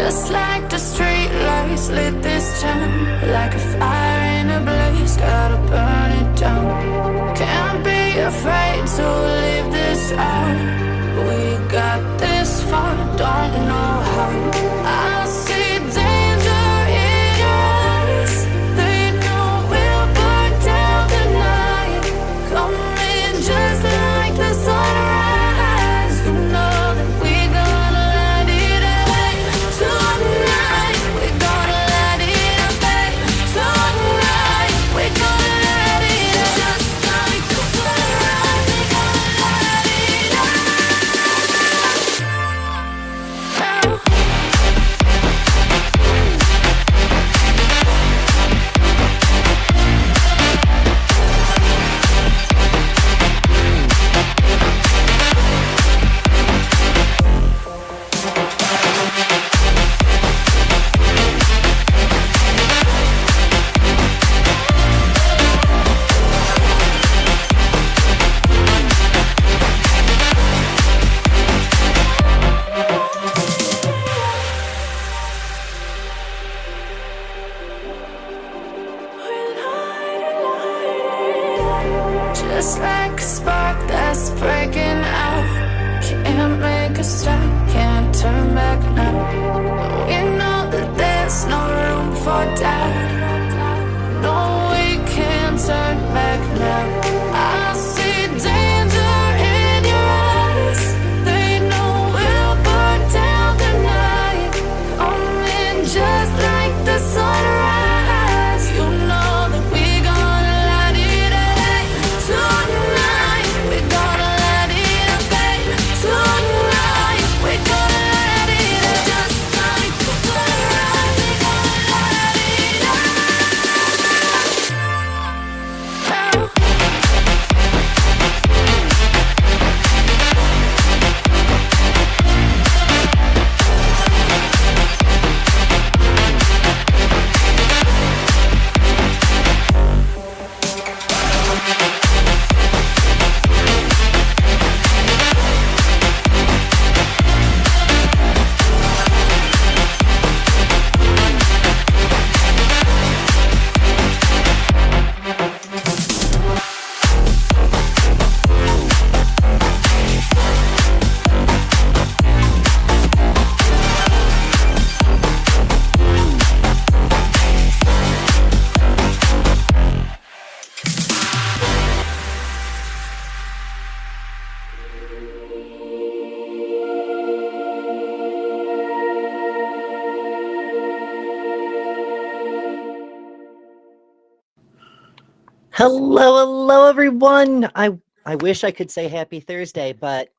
Just like the street lights lit this town, like a fire in a blaze, gotta burn it down. Can't be afraid to leave this out. We got this far, don't know how. I see danger in your eyes. They know we'll burn down the night. Coming just like the sunrise. You know that we gonna light it up tonight. We gonna light it up tonight. We gonna light it up just like the sunrise. We gonna light it up now. Just like a spark that's breaking out. Can't make a stop, can't turn back now. We know that there's no room for doubt. No, we can't turn back now. I see danger in your eyes. They know we'll burn down the night. Coming just like the sunrise. You know that we gonna light it up tonight. We gonna light it up tonight. We gonna light it up just like the sunrise. We gonna light it up now. Hello, everyone. I wish I could say happy Thursday, but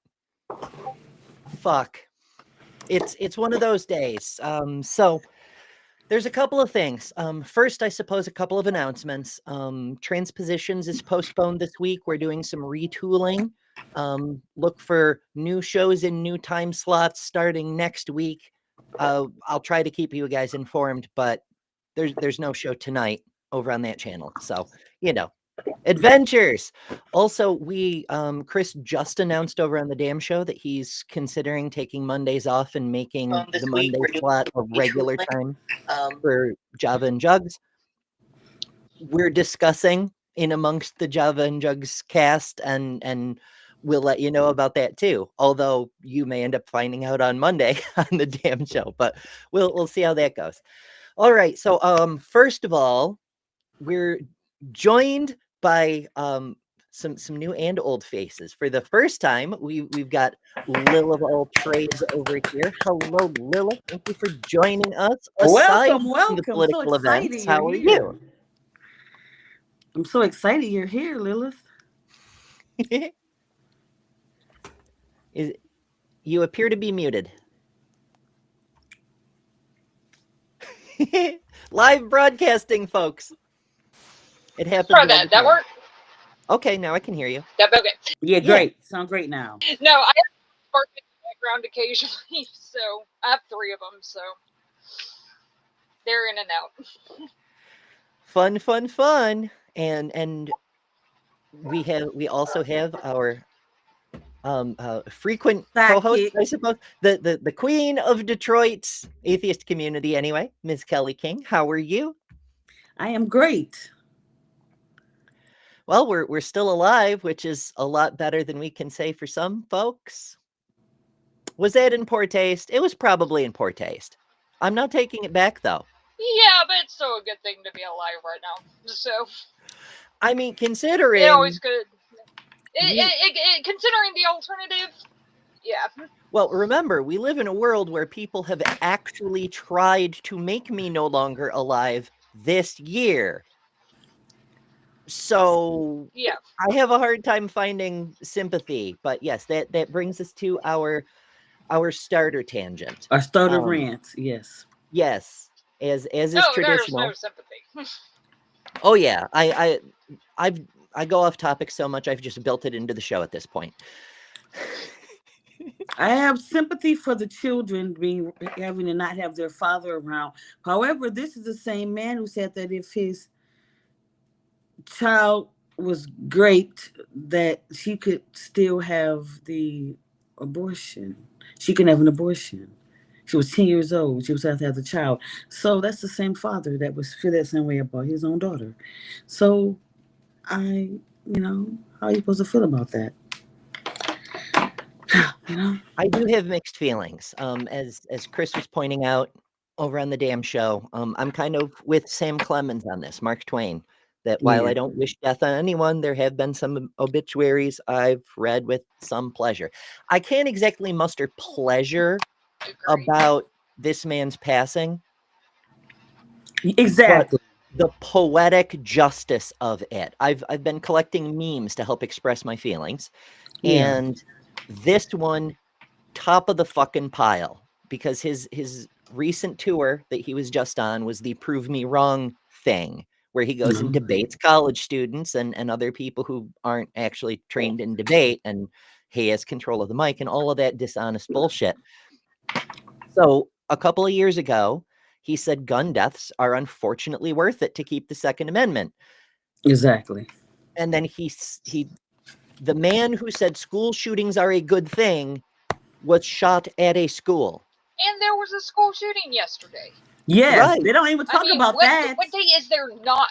fuck. It's one of those days. So there's a couple of things. First, I suppose a couple of announcements. Transpositions is postponed this week. We're doing some retooling. Look for new shows in new time slots starting next week. I'll try to keep you guys informed, but there's no show tonight over on that channel. So, adventures. Also, Chris just announced over on the Damn Show that he's considering taking Mondays off and making the Monday slot a regular time for Java and Jugs. We're discussing in amongst the Java and Jugs cast, and we'll let you know about that too. Although you may end up finding out on Monday on the Damn Show, but we'll see how that goes. All right. So, first of all, we're joined by some new and old faces. For the first time, we've got Lil of all trades over here. Hello, Lil. Thank you for joining us. Welcome. From the political events, how are you? I'm so excited you're here, Lilith. You appear to be muted. Live broadcasting, folks. It happened. Try that. That worked? Okay, now I can hear you. Yep, okay. Yeah, great. Sound great now. No, I have spark in the background occasionally, so I have 3 of them, so they're in and out. Fun. And we also have our frequent co-host, Sidekick. I suppose, the queen of Detroit's atheist community anyway, Ms. Kelly King. How are you? I am great. Well, we're still alive, which is a lot better than we can say for some folks. Was that in poor taste? It was probably in poor taste. I'm not taking it back, though. Yeah, but it's still a good thing to be alive right now. So I mean, considering it always good. Considering the alternative, yeah. Well, remember, we live in a world where people have actually tried to make me no longer alive this year. So Yeah. I have a hard time finding sympathy. But yes, that brings us to our starter tangent. Our starter rant, yes. Yes, as is No, there's traditional. no sympathy. Oh yeah, I go off topic so much I've just built it into the show at this point. I have sympathy for the children having to not have their father around. However, this is the same man who said that if his child was great, that she could still have the abortion. She can have an abortion. She was 10 years old. She was have to have the child. So that's the same father that was feel that same way about his own daughter. So how are you supposed to feel about that? I do have mixed feelings. As Chris was pointing out over on the damn show, I'm kind of with Sam Clemens on this, Mark Twain, that while I don't wish death on anyone, there have been some obituaries I've read with some pleasure. I can't exactly muster pleasure about this man's passing. Exactly. The poetic justice of it. I've been collecting memes to help express my feelings. Yeah. And this one, top of the fucking pile, because his recent tour that he was just on was the Prove Me Wrong thing, where he goes and debates college students and other people who aren't actually trained in debate, and he has control of the mic and all of that dishonest bullshit. So a couple of years ago, he said gun deaths are unfortunately worth it to keep the Second Amendment. Exactly. And then the man who said school shootings are a good thing was shot at a school. And there was a school shooting yesterday. Yes, Right. they don't even talk about that. What day is there not?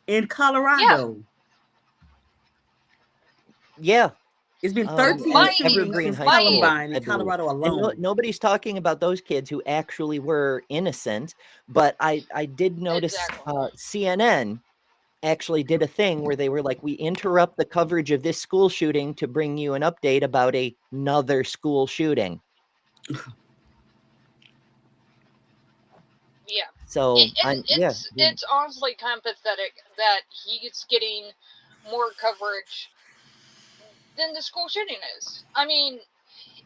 In Colorado. Yeah. It's been 13 shootings since Columbine in Colorado alone. And nobody's talking about those kids who actually were innocent, but I did notice CNN actually did a thing where they were like, we interrupt the coverage of this school shooting to bring you an update about another school shooting. Yeah. So it's honestly kind of pathetic that he's getting more coverage than the school shooting is. I mean,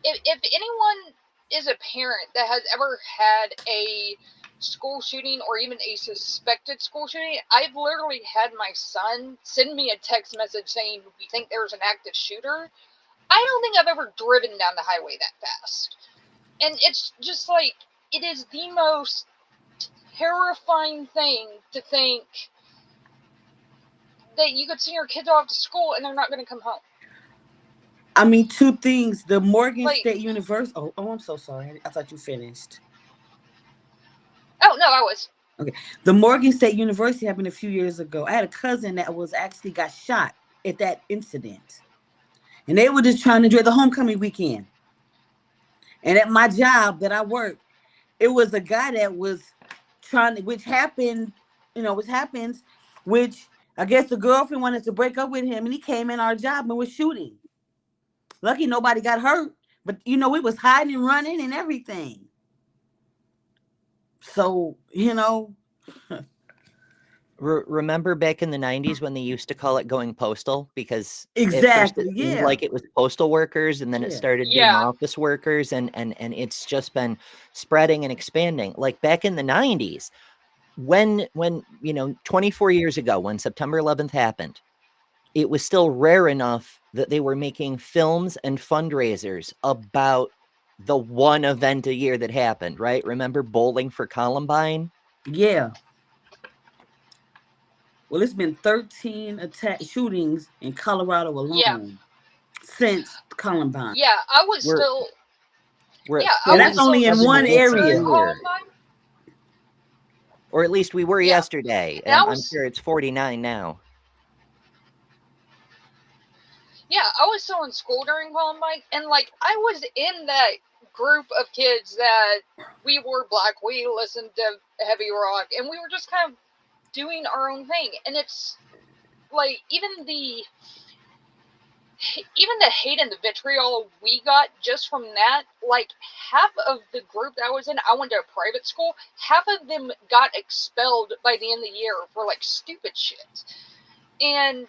if anyone is a parent that has ever had a school shooting or even a suspected school shooting, I've literally had my son send me a text message saying we think there's an active shooter. I don't think I've ever driven down the highway that fast. And it's just like, it is the most terrifying thing to think that you could send your kids off to school and they're not going to come home. I mean, two things. The Morgan State University. Oh, I'm so sorry. I thought you finished. Oh, no, I was. Okay. The Morgan State University happened a few years ago. I had a cousin that was actually got shot at that incident. And they were just trying to enjoy the homecoming weekend. And at my job that I work, it was a guy that was trying to, which happens, which I guess the girlfriend wanted to break up with him, and he came in our job and was shooting. Lucky nobody got hurt, but we was hiding and running and everything. So, remember back in the 90s when they used to call it going postal, because exactly, at first it seemed like it was postal workers, and then it started being office workers, and it's just been spreading and expanding. Like back in the 90s, when 24 years ago, when September 11th happened, it was still rare enough that they were making films and fundraisers about the one event a year that happened, right? Remember Bowling for Columbine? Yeah. Well, it's been 13 shootings in Colorado alone. since Columbine. Yeah, I was We're- still. We're at Yeah, I And that's was only still in in one school area. during Columbine. or at least we were Yeah. yesterday, And I and I'm was- sure it's 49 now. Yeah, I was still in school during Columbine, and like I was in that group of kids that we were black, we listened to heavy rock, and we were just kind of doing our own thing. And it's like even the hate and the vitriol we got just from that, like half of the group that I was in, I went to a private school, half of them got expelled by the end of the year for like stupid shit. And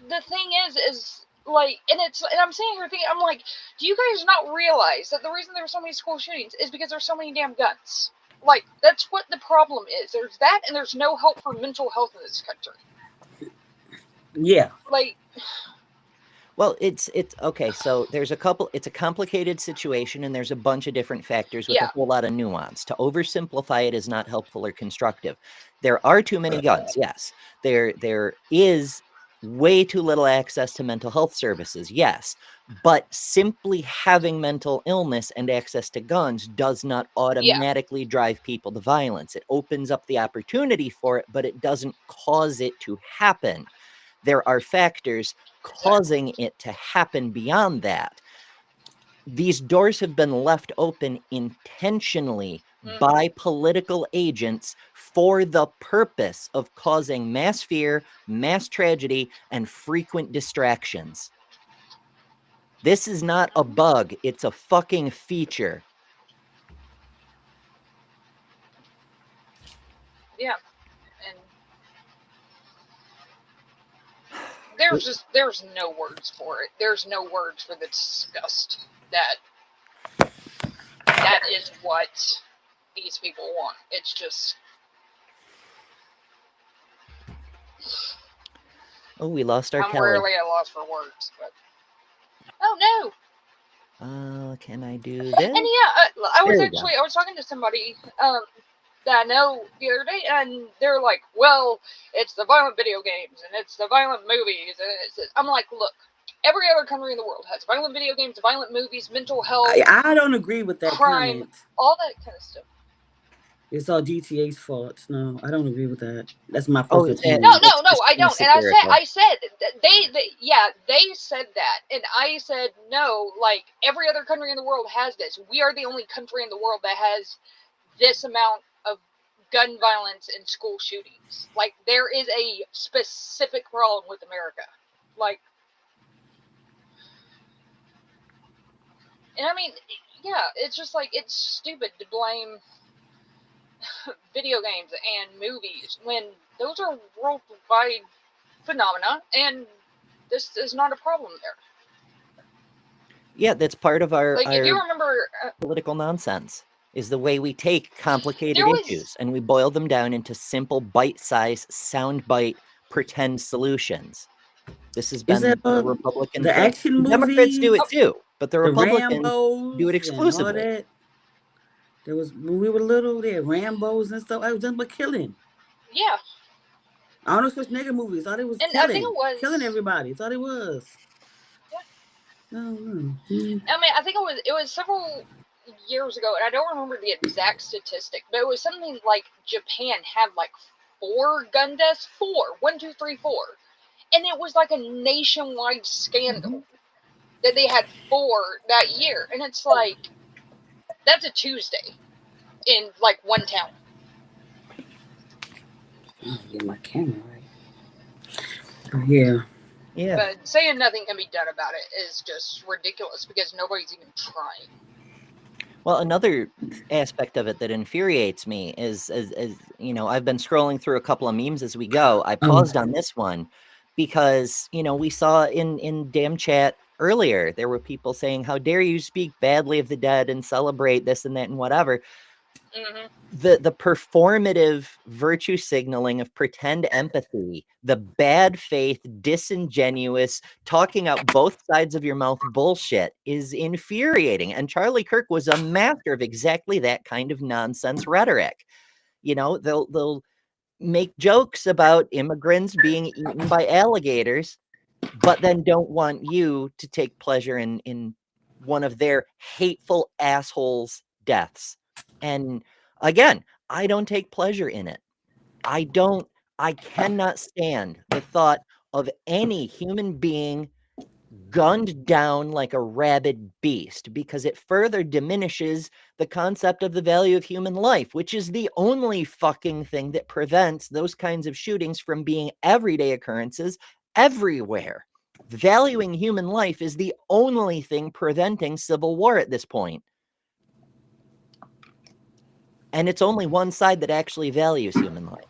the thing is like, and I'm sitting here thinking, I'm like, do you guys not realize that the reason there's so many school shootings is because there's so many damn guns? Like, that's what the problem is. There's that, and there's no help for mental health in this country. Yeah. Like, Well, it's okay. So there's it's a complicated situation, and there's a bunch of different factors with a whole lot of nuance. To oversimplify it is not helpful or constructive. There are too many guns. Yes. There is way too little access to mental health services. Yes. But simply having mental illness and access to guns does not automatically drive people to violence. It opens up the opportunity for it, but it doesn't cause it to happen. There are factors causing it to happen beyond that. These doors have been left open intentionally by political agents for the purpose of causing mass fear, mass tragedy, and frequent distractions. This is not a bug, it's a fucking feature. Yeah. And there's no words for it. There's no words for the disgust that is what these people want. It's just, oh, we lost our I'm Kelly. rarely at a loss for words, but oh no. Can I do this? And yeah, I was talking to somebody that I know the other day, and they're like, well, it's the violent video games, and it's the violent movies, and I'm like, look, every other country in the world has violent video games, violent movies, mental health. I don't agree with that crime, comment. All that kind of stuff. It's all GTA's fault. No, I don't agree with that. That's my personal opinion. No, I don't. And I said they said that, and I said no. Like every other country in the world has this. We are the only country in the world that has this amount of gun violence and school shootings. Like there is a specific problem with America. Like, and I mean, yeah, it's just like it's stupid to blame video games and movies when those are worldwide phenomena, and this is not a problem there. Yeah, that's part of our, if you remember, political nonsense is the way we take complicated issues and we boil them down into simple bite-sized soundbite pretend solutions. This has been the Republican the action movie. Democrats do it too, but the Republicans Rambos do it exclusively. And all that. There was, when we were little, there Rambos and stuff. I was done but killing. Yeah. Arnold Schwarzenegger movies. I thought it was and killing. I think it was killing everybody. I thought it was. Yeah. No. I mean, I think it was several years ago, and I don't remember the exact statistic, but it was something like Japan had like 4 gun deaths. 1, 2, 3, 4. And it was like a nationwide scandal that they had 4 that year. And it's like, that's a Tuesday in like one town. Get my camera right. Yeah. But saying nothing can be done about it is just ridiculous because nobody's even trying. Well, another aspect of it that infuriates me is, you know, I've been scrolling through a couple of memes as we go. I paused on this one because, you know, we saw in damn chat earlier, there were people saying, how dare you speak badly of the dead and celebrate this and that and whatever. Mm-hmm. The performative virtue signaling of pretend empathy, the bad faith, disingenuous, talking out both sides of your mouth bullshit is infuriating. And Charlie Kirk was a master of exactly that kind of nonsense rhetoric. You know, they'll make jokes about immigrants being eaten by alligators, but then don't want you to take pleasure in one of their hateful assholes' deaths. And again, I don't take pleasure in it. I cannot stand the thought of any human being gunned down like a rabid beast, because it further diminishes the concept of the value of human life, which is the only fucking thing that prevents those kinds of shootings from being everyday occurrences everywhere. Valuing human life is the only thing preventing civil war at this point. And it's only one side that actually values human life.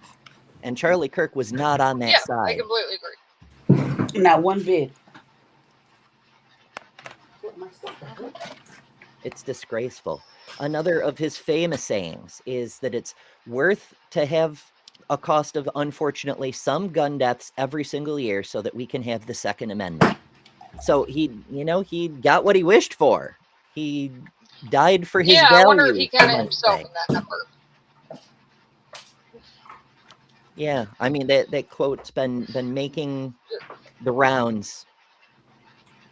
And Charlie Kirk was not on that side. I completely agree. Not one bit. It's disgraceful. Another of his famous sayings is that it's worth to have a cost of, unfortunately, some gun deaths every single year so that we can have the Second Amendment. So he got what he wished for. He died for his values. I wonder if he counted himself in that number. Yeah, I mean, that quote's been making the rounds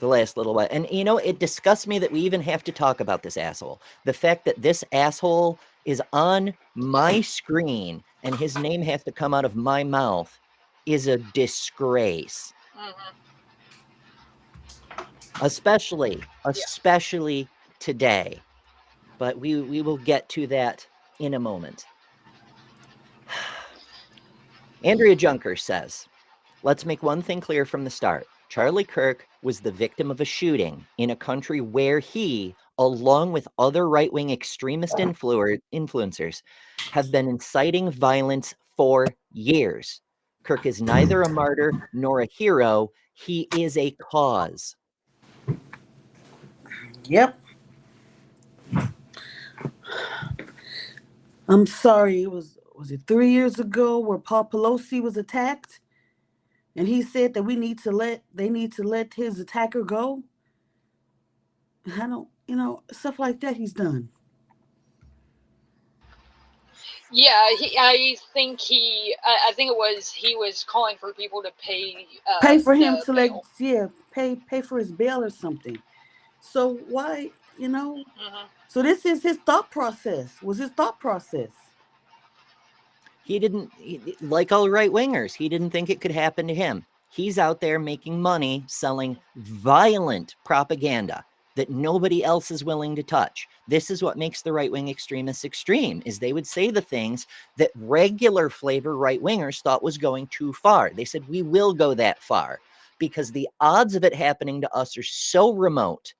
the last little while. And, it disgusts me that we even have to talk about this asshole. The fact that this asshole is on my screen and his name has to come out of my mouth is a disgrace. Mm-hmm. Especially today. But we will get to that in a moment. Andrea Junker says, let's make one thing clear from the start. Charlie Kirk was the victim of a shooting in a country where he, along with other right-wing extremist influencers, have been inciting violence for years. Kirk is neither a martyr nor a hero. He is a cause. Yep. I'm sorry. Was it 3 years ago where Paul Pelosi was attacked? And he said that they need to let his attacker go. I don't, stuff like that he's done. Yeah, I think he was calling for people to pay for him to bail. pay for his bail or something. So why, Mm-hmm. So this is his thought process. Was his thought process? He didn't, like all right-wingers, he didn't think it could happen to him. He's out there making money selling violent propaganda that nobody else is willing to touch. This is what makes the right-wing extremists extreme, is they would say the things that regular flavor right-wingers thought was going too far. They said, we will go that far because the odds of it happening to us are so remote.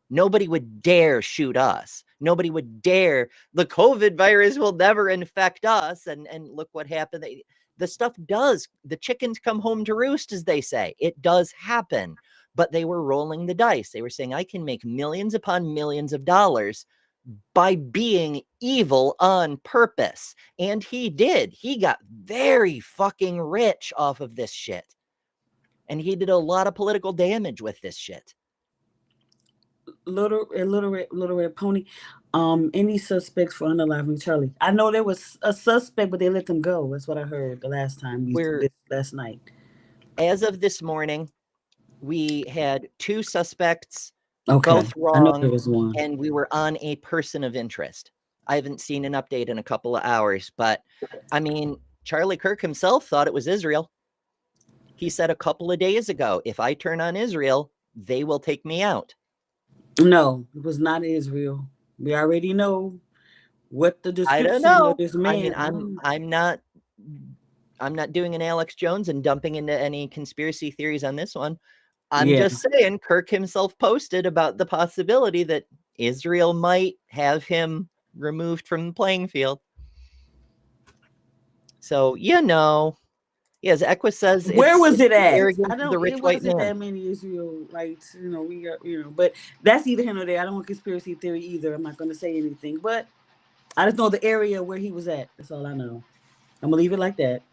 Nobody would dare shoot us. Nobody would dare. The COVID virus will never infect us. And look what happened. The stuff does. The chickens come home to roost, as they say. It does happen. But they were rolling the dice. They were saying, I can make millions upon millions of dollars by being evil on purpose. And he did. He got very fucking rich off of this shit. And he did a lot of political damage with this shit. Little Red Pony. Any suspects for unaliving Charlie? I know there was a suspect, but they let them go. That's what I heard the last time. Last night. As of this morning, we had 2 suspects, okay. Both wrong, I know there was one. And we were on a person of interest. I haven't seen an update in a couple of hours, but I mean, Charlie Kirk himself thought it was Israel. He said a couple of days ago, if I turn on Israel, they will take me out. No, it was not Israel. We already know what the description I don't know. of this man. I mean, I'm not doing an Alex Jones and dumping into any conspiracy theories on this one. I'm just saying Kirk himself posted about the possibility that Israel might have him removed from the playing field. So, as Equa says, where was it at? I don't. The rich white man. That many Israelites, we got, but that's either here or there. I don't want conspiracy theory either. I'm not going to say anything, but I just know the area where he was at. That's all I know. I'm gonna leave it like that.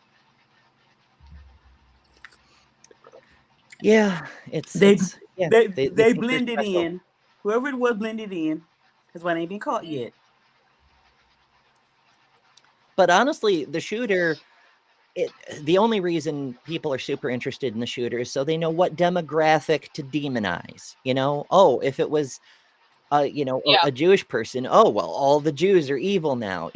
Yeah, they blended in. Whoever it was blended in. That's why they ain't been caught yet. But honestly, the shooter, the only reason people are super interested in the shooter is so they know what demographic to demonize. Oh, if it was a Jewish person, oh, well, all the Jews are evil now.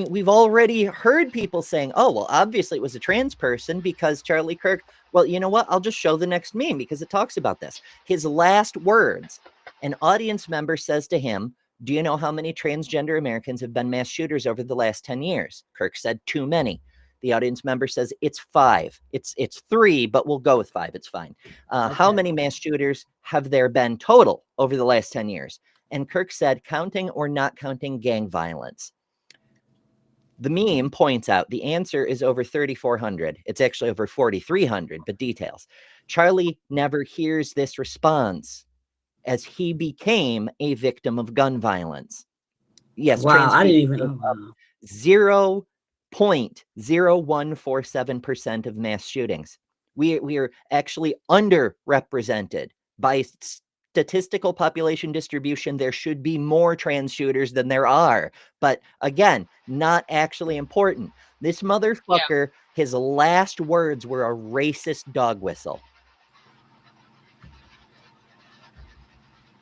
We've already heard people saying, oh, well, obviously it was a trans person because Charlie Kirk, well, you know what? I'll just show the next meme because it talks about this. His last words, an audience member says to him, do you know how many transgender Americans have been mass shooters over the last 10 years? Kirk said, too many. The audience member says, it's 5. It's 3, but we'll go with 5. It's fine. Okay. How many mass shooters have there been total over the last 10 years? And Kirk said, counting or not counting gang violence. The meme points out the answer is over 3,400. It's actually over 4,300, but details. Charlie never hears this response as he became a victim of gun violence. Yes, wow, I didn't even know. 0.0147% of mass shootings. We are actually underrepresented by statistical population distribution. There should be more trans shooters than there are, but again, not actually important. This motherfucker, his last words were a racist dog whistle.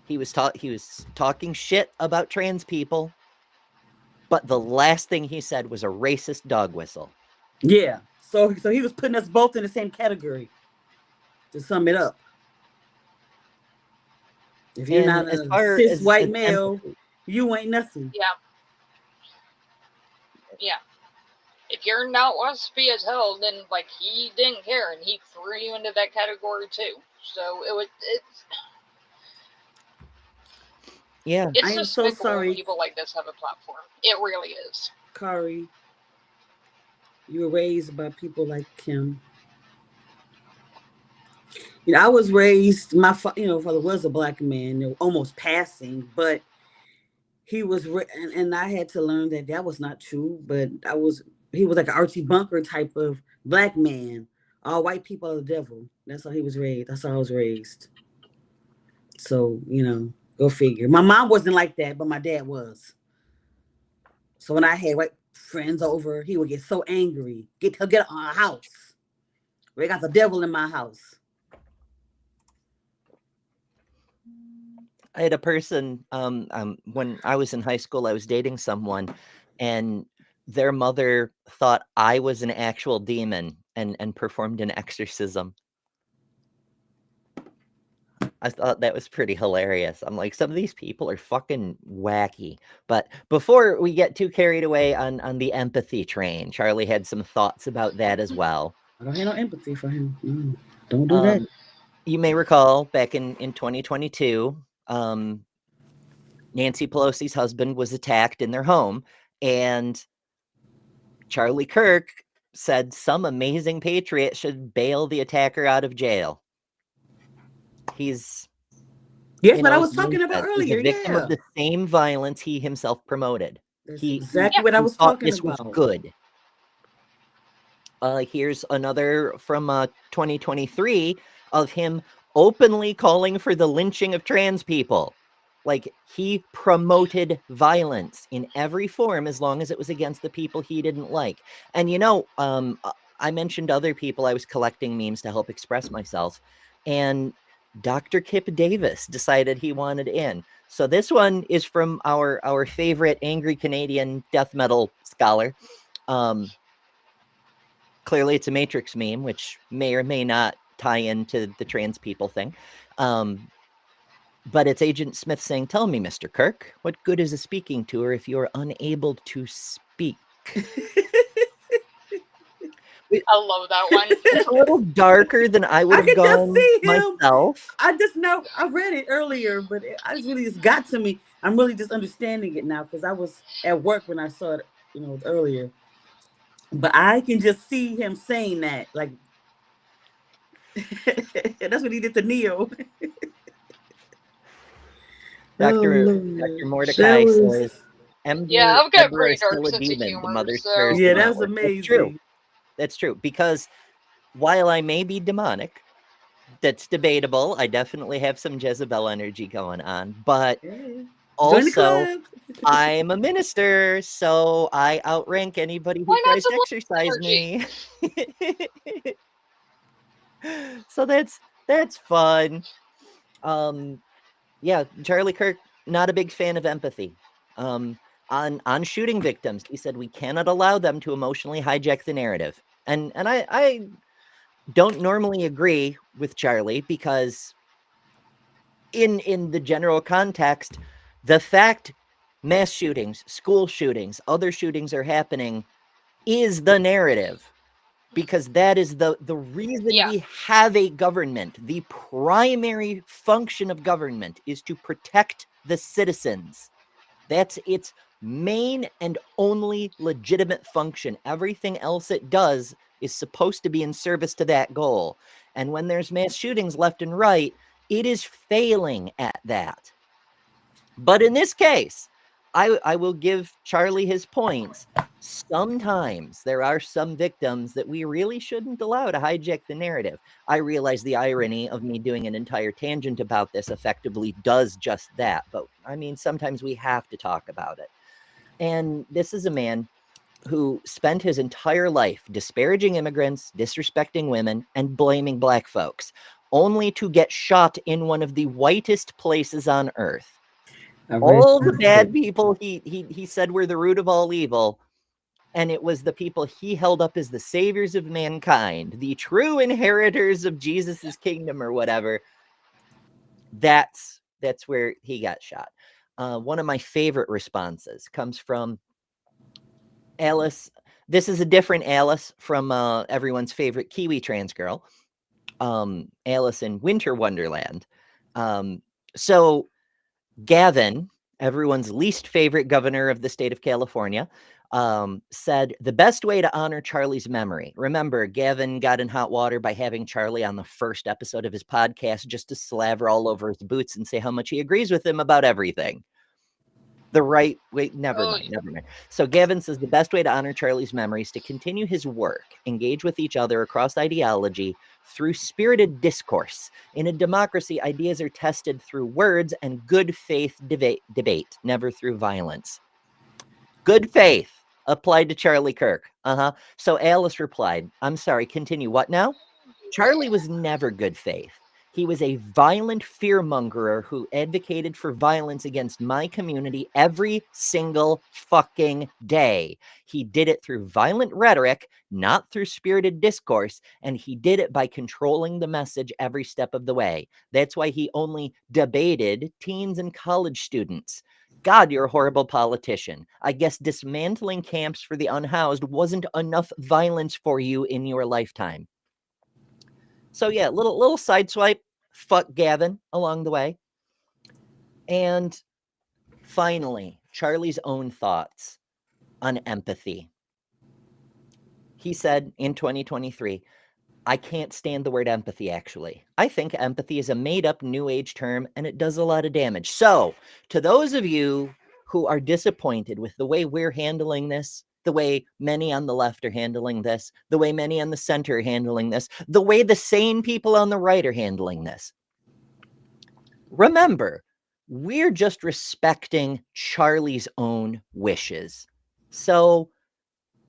He was talking shit about trans people, but the last thing he said was a racist dog whistle. Yeah. So he was putting us both in the same category. To sum it up, if you're not a cis white male, empathy, you ain't nothing. Yeah. If you're not waspy as hell, then like he didn't care, and he threw you into that category too. So it's. Yeah, it's just so sorry. People like this have a platform. It really is. Kari, you were raised by people like him. I was raised. My father was a black man, almost passing, but he was, and I had to learn that was not true. But he was like an Archie Bunker type of black man. All white people are the devil. That's how he was raised. That's how I was raised. So go figure. My mom wasn't like that, but my dad was. So when I had white friends over, he would get so angry. Get on our house. We got the devil in my house. I had a person, when I was in high school, I was dating someone, and their mother thought I was an actual demon and performed an exorcism. I thought that was pretty hilarious. I'm like, some of these people are fucking wacky. But before we get too carried away on the empathy train, Charlie had some thoughts about that as well. I don't have no empathy for him. No, don't do that. You may recall back in 2022, Nancy Pelosi's husband was attacked in their home, and Charlie Kirk said some amazing patriot should bail the attacker out of jail. He's what I was talking about earlier. He's a victim of the same violence he himself promoted. That's exactly what I was talking about. This was good. Here's another from 2023 of him openly calling for the lynching of trans people. Like, he promoted violence in every form as long as it was against the people he didn't like. And I mentioned other people. I was collecting memes to help express myself, and Dr. Kip Davis decided he wanted in. So this one is from our favorite angry Canadian death metal scholar. Clearly it's a Matrix meme, which may or may not tie into the trans people thing. But it's Agent Smith saying, tell me, Mr. Kirk, what good is a speaking tour if you're unable to speak? I love that one. It's a little darker than I would have gone myself. I just know I read it earlier, but it got to me. I'm really just understanding it now because I was at work when I saw it, earlier. But I can just see him saying that, like, that's what he did to Neo. Dr. Mordecai says, I've got pretty dark sense of humor. Yeah, that's amazing. That's true. Because while I may be demonic, that's debatable. I definitely have some Jezebel energy going on. But Join the Also, club. I'm a minister, so I outrank anybody who Why not tries to some exercise energy? me. So that's fun. Yeah, Charlie Kirk, not a big fan of empathy. On shooting victims, he said we cannot allow them to emotionally hijack the narrative. And I don't normally agree with Charlie because in the general context, the fact mass shootings, school shootings, other shootings are happening is the narrative, because that is the reason Yeah. we have a government. The primary function of government is to protect the citizens. That's its main and only legitimate function. Everything else it does is supposed to be in service to that goal. And when there's mass shootings left and right, it is failing at that. But in this case, I will give Charlie his points. Sometimes there are some victims that we really shouldn't allow to hijack the narrative. I realize the irony of me doing an entire tangent about this effectively does just that. But I mean, sometimes we have to talk about it. And this is a man who spent his entire life disparaging immigrants, disrespecting women, and blaming black folks, only to get shot in one of the whitest places on earth. All the bad people he said were the root of all evil, and it was the people he held up as the saviors of mankind, the true inheritors of Jesus's kingdom or whatever. That's where he got shot. One of my favorite responses comes from Alice. This is a different Alice from everyone's favorite Kiwi trans girl, Alice in Winter Wonderland. So Gavin, everyone's least favorite governor of the state of California, said the best way to honor Charlie's memory. Remember, Gavin got in hot water by having Charlie on the first episode of his podcast just to slaver all over his boots and say how much he agrees with him about everything. The right way, never mind. So Gavin says the best way to honor Charlie's memory is to continue his work, engage with each other across ideology through spirited discourse. In a democracy, ideas are tested through words and good faith debate, never through violence. Good faith applied to Charlie Kirk. So Alice replied, I'm sorry, continue. What now? Charlie was never good faith. He was a violent fearmongerer who advocated for violence against my community every single fucking day. He did it through violent rhetoric, not through spirited discourse, and he did it by controlling the message every step of the way. That's why he only debated teens and college students. God, you're a horrible politician. I guess dismantling camps for the unhoused wasn't enough violence for you in your lifetime. So yeah, little side swipe, fuck Gavin along the way. And finally, Charlie's own thoughts on empathy. He said in 2023, I can't stand the word empathy, actually. I think empathy is a made-up new age term, and it does a lot of damage. So to those of you who are disappointed with the way we're handling this, the way many on the left are handling this, the way many on the center are handling this, the way the sane people on the right are handling this, remember, we're just respecting Charlie's own wishes. So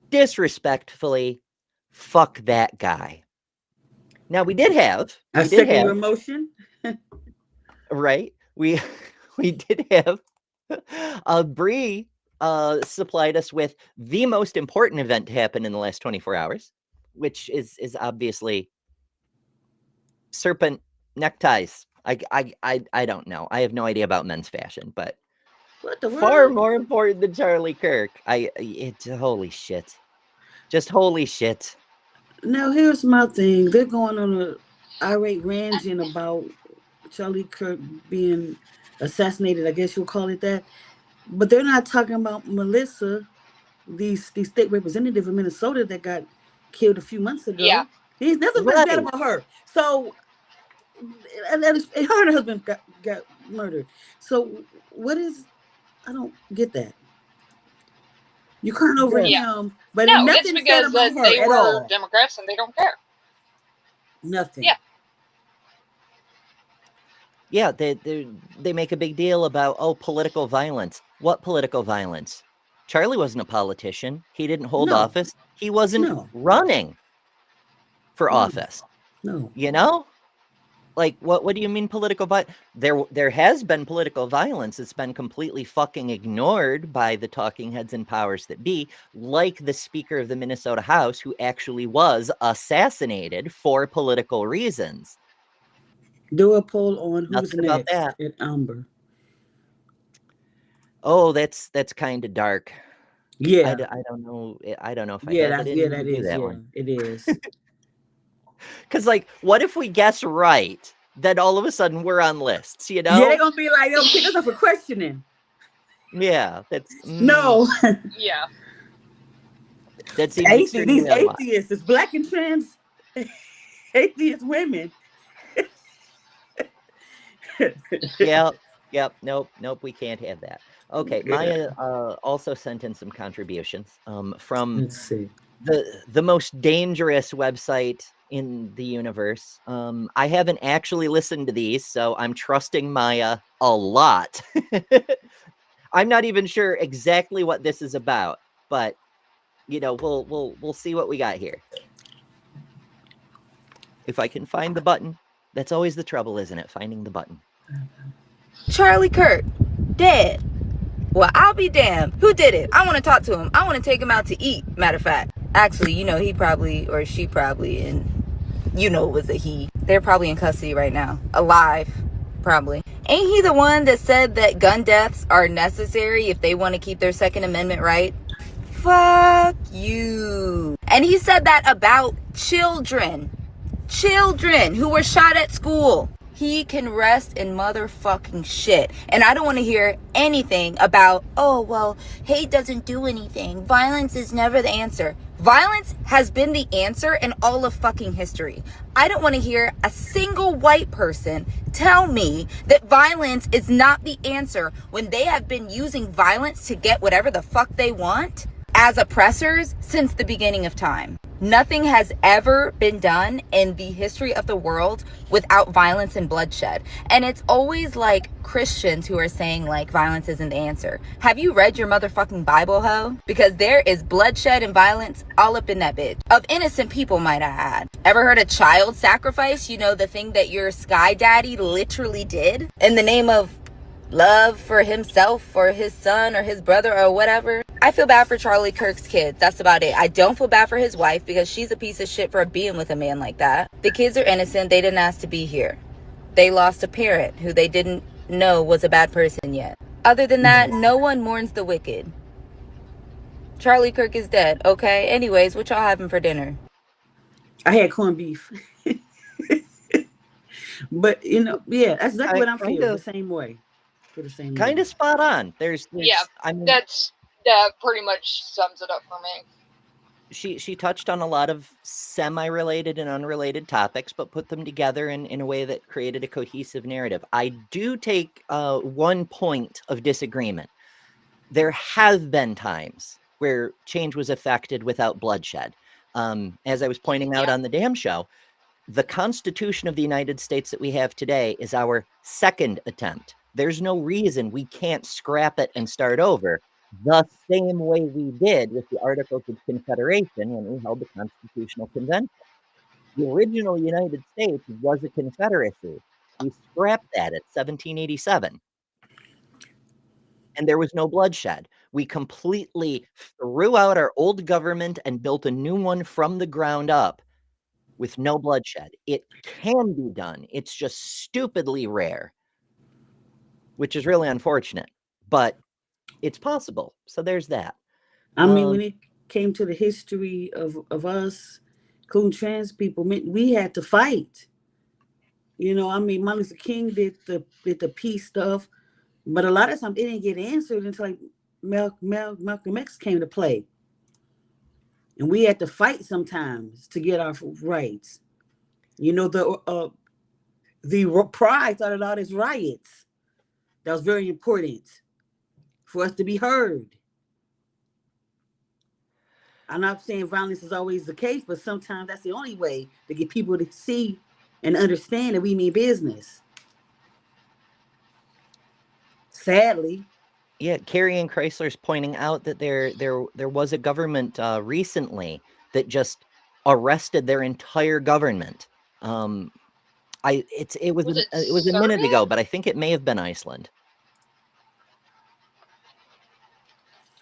disrespectfully, fuck that guy. Now we did have your motion. Right. We did have Bree supplied us with the most important event to happen in the last 24 hours, which is obviously serpent neckties. I don't know. I have no idea about men's fashion, but What the far world? more important than Charlie Kirk. It's holy shit. Just holy shit. Now here's my thing. They're going on a irate ranting about Charlie Kirk being assassinated. I guess you'll call it that. But they're not talking about Melissa, the state representative of Minnesota that got killed a few months ago. Yeah. He's nothing Right. bad about her. So, and her and her husband got murdered. So, what is? I don't get that. You crying over him, but no, nothing it's because said about her they at were all. Democrats and they don't care. Nothing. Yeah. Yeah, they make a big deal about, oh, political violence. What political violence? Charlie wasn't a politician. He didn't hold No. office. He wasn't No. running for No. office. No. You know? Like, what do you mean political violence? There has been political violence. It's been completely fucking ignored by the talking heads and powers that be, like the Speaker of the Minnesota House, who actually was assassinated for political reasons. Do a poll on who's Nothing about next that. at Amber. Oh, that's kind of dark. Yeah. I don't know. I don't know if I Yeah, have it that's in yeah, me to that do is. that Yeah, one. it is. Because, like, what if we guess right? Then all of a sudden we're on lists, you know? Yeah, they're gonna be like, they'll pick us up for questioning. Yeah, that's No. Yeah. that seems extremely These unwise. atheists, it's black and trans atheist women. Yep. Nope. We can't have that. Okay, Maya also sent in some contributions from Let's see. the most dangerous website in the universe. I haven't actually listened to these, so I'm trusting Maya a lot. I'm not even sure exactly what this is about, but you know, we'll see what we got here. If I can find the button. That's always the trouble, isn't it? Finding the button. Charlie Kirk, dead. Well, I'll be damned. Who did it? I want to talk to him. I want to take him out to eat, matter of fact. Actually, you know, he probably, or she probably, and you know it was a he. They're probably in custody right now. Alive, probably. Ain't he the one that said that gun deaths are necessary if they want to keep their Second Amendment right? Fuck you. And he said that about children who were shot at school. He can rest in motherfucking shit. And I don't want to hear anything about, oh, well, hate doesn't do anything. Violence is never the answer. Violence has been the answer in all of fucking history. I don't want to hear a single white person tell me that violence is not the answer when they have been using violence to get whatever the fuck they want as oppressors since the beginning of time. Nothing has ever been done in the history of the world without violence and bloodshed. And it's always like Christians who are saying like violence isn't the answer. Have you read your motherfucking Bible, ho? Because there is bloodshed and violence all up in that bitch. Of innocent people, might I add. Ever heard of child sacrifice? You know, the thing that your sky daddy literally did in the name of love for himself or his son or his brother or whatever. I feel bad for Charlie Kirk's kids. That's about it. I don't feel bad for his wife because she's a piece of shit for being with a man like that. The kids are innocent. They didn't ask to be here. They lost a parent who they didn't know was a bad person yet. Other than that, no one mourns the wicked. Charlie Kirk is dead. Okay. Anyways, what y'all having for dinner? I had corned beef. But you know, yeah, that's exactly what I'm feeling. The same way. For the same kind of spot on. There's Yeah, I mean, that pretty much sums it up for me. She touched on a lot of semi-related and unrelated topics, but put them together in a way that created a cohesive narrative. I do take one point of disagreement. There have been times where change was effected without bloodshed. As I was pointing out on the damn show, the Constitution of the United States that we have today is our second attempt. There's no reason we can't scrap it and start over the same way we did with the Articles of Confederation when we held the Constitutional Convention. The original United States was a confederacy. We scrapped that at 1787. And there was no bloodshed. We completely threw out our old government and built a new one from the ground up with no bloodshed. It can be done. It's just stupidly rare, which is really unfortunate, but it's possible. So there's that. I mean, when it came to the history of us, including trans people, we had to fight. You know, I mean, Martin Luther King did the peace stuff, but a lot of times it didn't get answered until like Malcolm X came to play. And we had to fight sometimes to get our rights. You know, the pride started all these riots. That was very important for us to be heard. I'm not saying violence is always the case, but sometimes that's the only way to get people to see and understand that we mean business. Sadly. Yeah, Carrie and Chrysler's pointing out that there was a government recently that just arrested their entire government. It was a minute ago, but I think it may have been Iceland.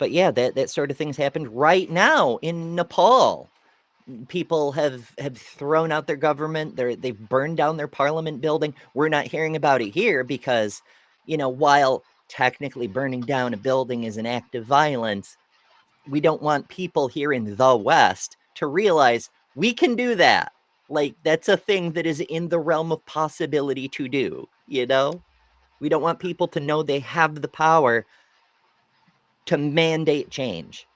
But yeah, that sort of thing's happened right now in Nepal. People have thrown out their government. They've burned down their parliament building. We're not hearing about it here because, while technically burning down a building is an act of violence, we don't want people here in the West to realize we can do that. Like, that's a thing that is in the realm of possibility to do, We don't want people to know they have the power to mandate change.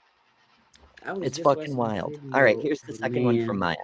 It's fucking wild. All right, here's the second one from Maya.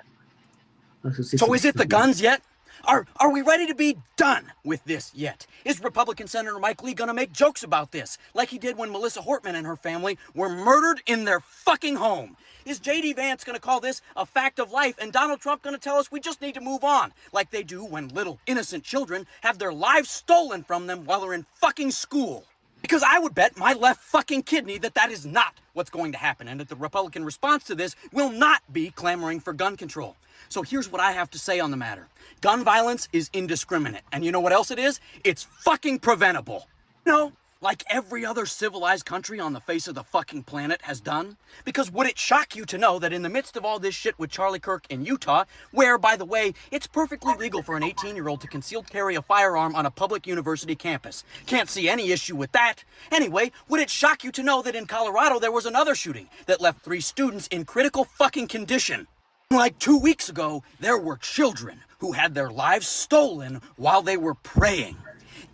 So is it the guns yet? Are we ready to be done with this yet? Is Republican Senator Mike Lee gonna make jokes about this, like he did when Melissa Hortman and her family were murdered in their fucking home? Is J.D. Vance gonna call this a fact of life and Donald Trump gonna tell us we just need to move on, like they do when little innocent children have their lives stolen from them while they're in fucking school? Because I would bet my left fucking kidney that is not what's going to happen, and that the Republican response to this will not be clamoring for gun control. So here's what I have to say on the matter. Gun violence is indiscriminate, and you know what else it is? It's fucking preventable. No, like every other civilized country on the face of the fucking planet has done. Because would it shock you to know that in the midst of all this shit with Charlie Kirk in Utah, where, by the way, it's perfectly legal for an 18-year-old to concealed carry a firearm on a public university campus. Can't see any issue with that. Anyway, would it shock you to know that in Colorado there was another shooting that left 3 students in critical fucking condition? Like 2 weeks ago, there were children who had their lives stolen while they were praying.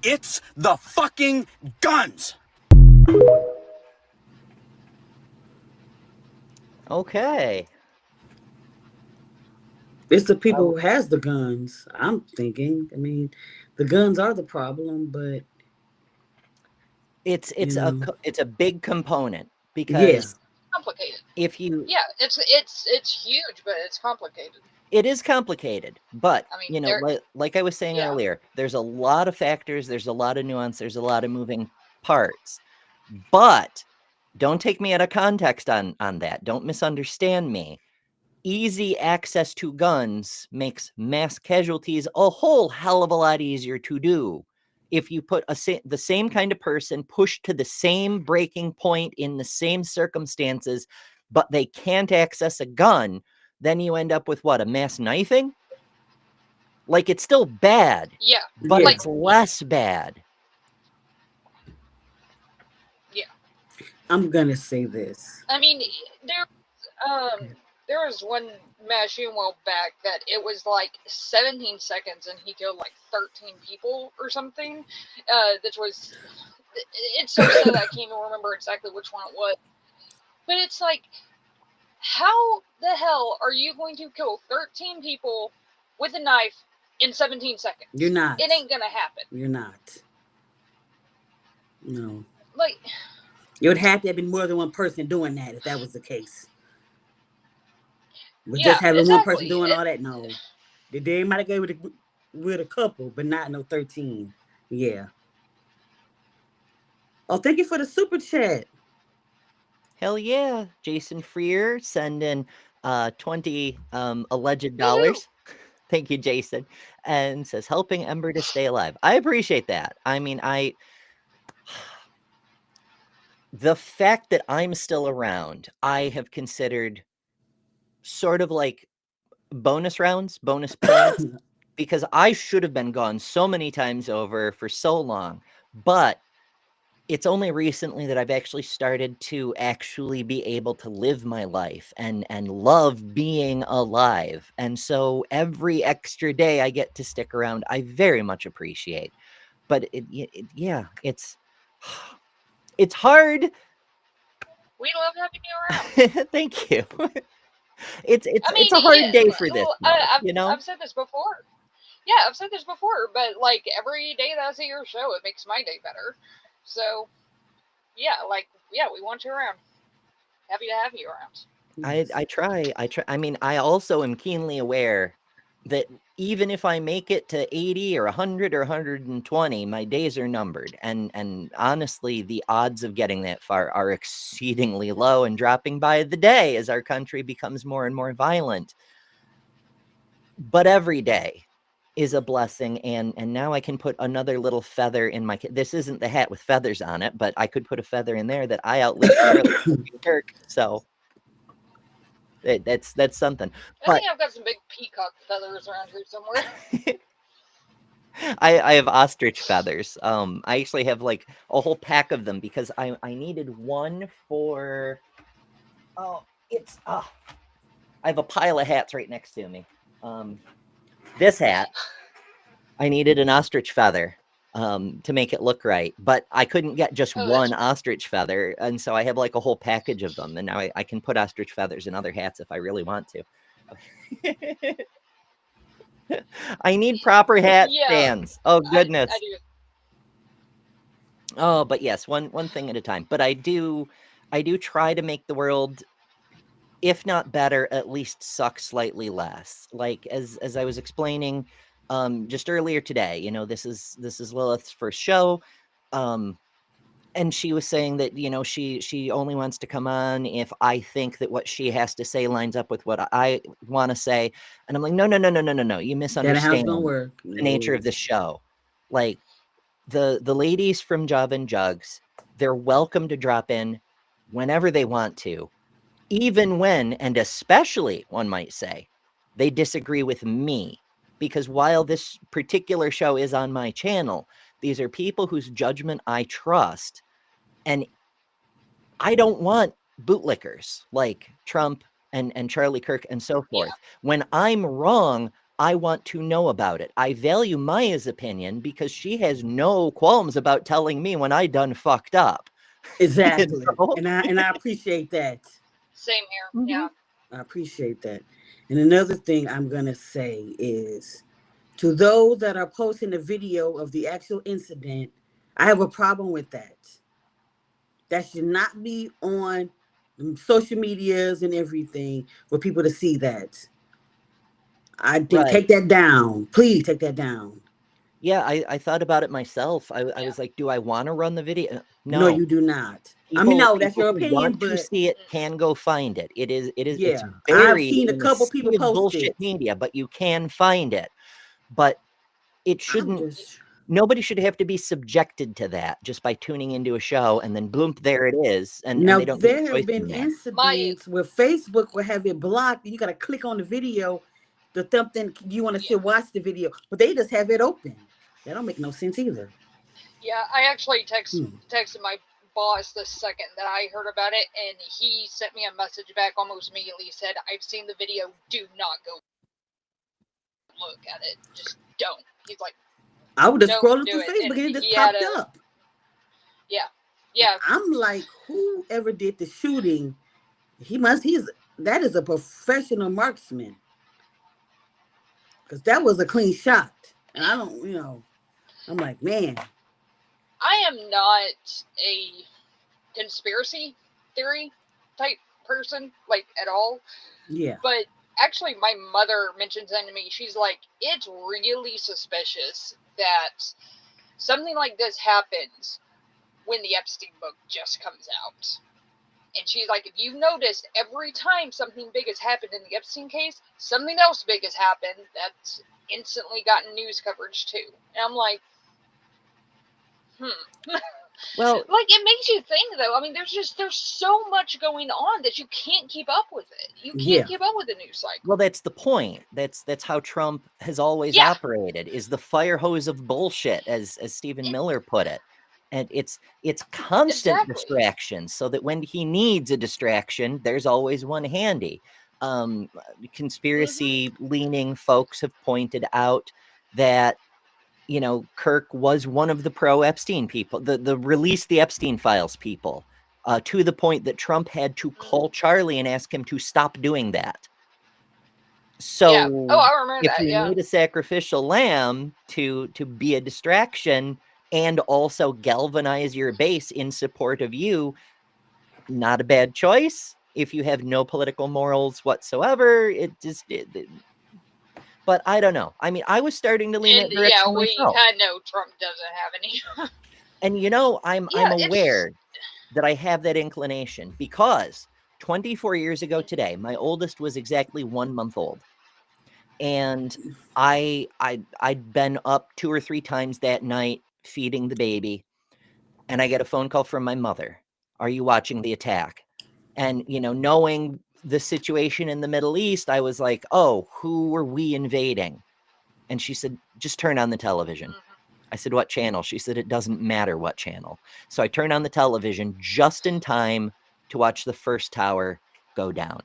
It's the fucking guns. Okay. It's the people who has the guns, I'm thinking. I mean, the guns are the problem, but it's a big component because complicated. If you it's huge, but it's complicated. It is complicated, but I mean, like I was saying earlier, there's a lot of factors, there's a lot of nuance, there's a lot of moving parts. But don't take me out of context on that. Don't misunderstand me. Easy access to guns makes mass casualties a whole hell of a lot easier to do. If you put the same kind of person pushed to the same breaking point in the same circumstances, but they can't access a gun, then you end up with what? A mass knifing? Like, it's still bad. Yeah. But it's less bad. Yeah. I'm gonna say this. I mean, there was one mass shooting a while back that it was like 17 seconds and he killed like 13 people or something. That was, it's so sad that I can't even remember exactly which one it was. But it's like, how the hell are you going to kill 13 people with a knife in 17 seconds? You're not. It ain't gonna happen. You're not. No. Like, it would have to have been more than one person doing that if that was the case. But yeah, just having exactly. one person doing all that, no. They might have gave it with a couple, but not no 13. Yeah. Oh, thank you for the super chat. Hell yeah. Jason Freer sending 20 alleged dollars. Thank you, Jason. And says, helping Ember to stay alive. I appreciate that. I mean, the fact that I'm still around, I have considered sort of like bonus rounds, bonus points, because I should have been gone so many times over for so long. But it's only recently that I've actually started to actually be able to live my life and love being alive. And so every extra day I get to stick around, I very much appreciate. But it's hard. We love having you around. Thank you. It's a hard day for this. I've said this before. Yeah, I've said this before, but like every day that I see your show, it makes my day better. So, yeah, we want you around. Happy to have you around. I try. I mean, I also am keenly aware that even if I make it to 80 or 100 or 120, my days are numbered. And honestly, the odds of getting that far are exceedingly low and dropping by the day as our country becomes more and more violent. But every day is a blessing, and now I can put another little feather in my. This isn't the hat with feathers on it, but I could put a feather in there that I outlived Charlie Kirk. So that's something. I think I've got some big peacock feathers around here somewhere. I have ostrich feathers. I actually have like a whole pack of them because I needed one for. Oh, it's I have a pile of hats right next to me. This hat, I needed an ostrich feather to make it look right, but I couldn't get just one ostrich feather, and so I have like a whole package of them, and now I can put ostrich feathers in other hats if I really want to. I need proper hat stands. Oh goodness. I do. Oh, but yes, one thing at a time. But I do try to make the world, if not better, at least suck slightly less. Like as I was explaining just earlier today, you know, this is Lilith's first show. And she was saying that, you know, she only wants to come on if I think that what she has to say lines up with what I want to say. And I'm like, no, you misunderstand the nature of this show. Like the ladies from Java and Jugs, they're welcome to drop in whenever they want to, even when, and especially one might say, they disagree with me. Because while this particular show is on my channel, these are people whose judgment I trust. And I don't want bootlickers like Trump and Charlie Kirk and so forth. Yeah. When I'm wrong, I want to know about it. I value Maya's opinion because she has no qualms about telling me when I done fucked up. Exactly. You know? and I appreciate that. Same here. Mm-hmm. Yeah. I appreciate that. And another thing I'm going to say is, to those that are posting the video of the actual incident, I have a problem with that. That should not be on social medias and everything for people to see that. I think take that down. Please take that down. Yeah, I thought about it myself. I was like, do I want to run the video? No, you do not. People, I mean, no, that's your opinion, want but to see it can go find it. It is. Yeah, it's buried. I've seen a couple people post bullshit it. Media, but you can find it. But it shouldn't. Nobody should have to be subjected to that just by tuning into a show and then bloom, there it is. And now they don't there have been incidents where Facebook will have it blocked, and you got to click on the video, the something you want to still watch the video, but they just have it open. That don't make no sense either. Yeah, I actually texted my boss the second that I heard about it, and he sent me a message back almost immediately. He said, "I've seen the video. Do not go look at it. Just don't." He's like, I would have scrolled through Facebook and it just popped up. Yeah. I'm like, whoever did the shooting, that is a professional marksman. Because that was a clean shot. And I don't, I'm like, man. I am not a conspiracy theory type person, like, at all. Yeah. But actually, my mother mentioned something to me. She's like, it's really suspicious that something like this happens when the Epstein book just comes out. And she's like, if you've noticed, every time something big has happened in the Epstein case, something else big has happened that's instantly gotten news coverage too. And I'm like, Well, like, it makes you think, though. I mean, there's so much going on that you can't keep up with it. You can't keep up with the news cycle. Well, that's the point. That's how Trump has always operated, is the fire hose of bullshit, as Stephen Miller put it. And it's constant distraction, so that when he needs a distraction, there's always one handy. Conspiracy leaning folks have pointed out that, Kirk was one of the pro-Epstein people, the release the Epstein files people, to the point that Trump had to call Charlie and ask him to stop doing that. So I remember if you need a sacrificial lamb to be a distraction and also galvanize your base in support of you, not a bad choice. If you have no political morals whatsoever, But I don't know. I mean, I was starting to lean And that direction we myself. kind of know Trump doesn't have any. And you know, I'm Yeah, aware that I have that inclination because 24 years ago today, my oldest was exactly 1 month old. And I'd been up 2 or 3 times that night feeding the baby, and I get a phone call from my mother. Are you watching the attack? And, you know, knowing the situation in the Middle East, I was like, oh, who are we invading? And she said, just turn on the television. I said, what channel? She said, it doesn't matter what channel. So I turned on the television just in time to watch the first tower go down.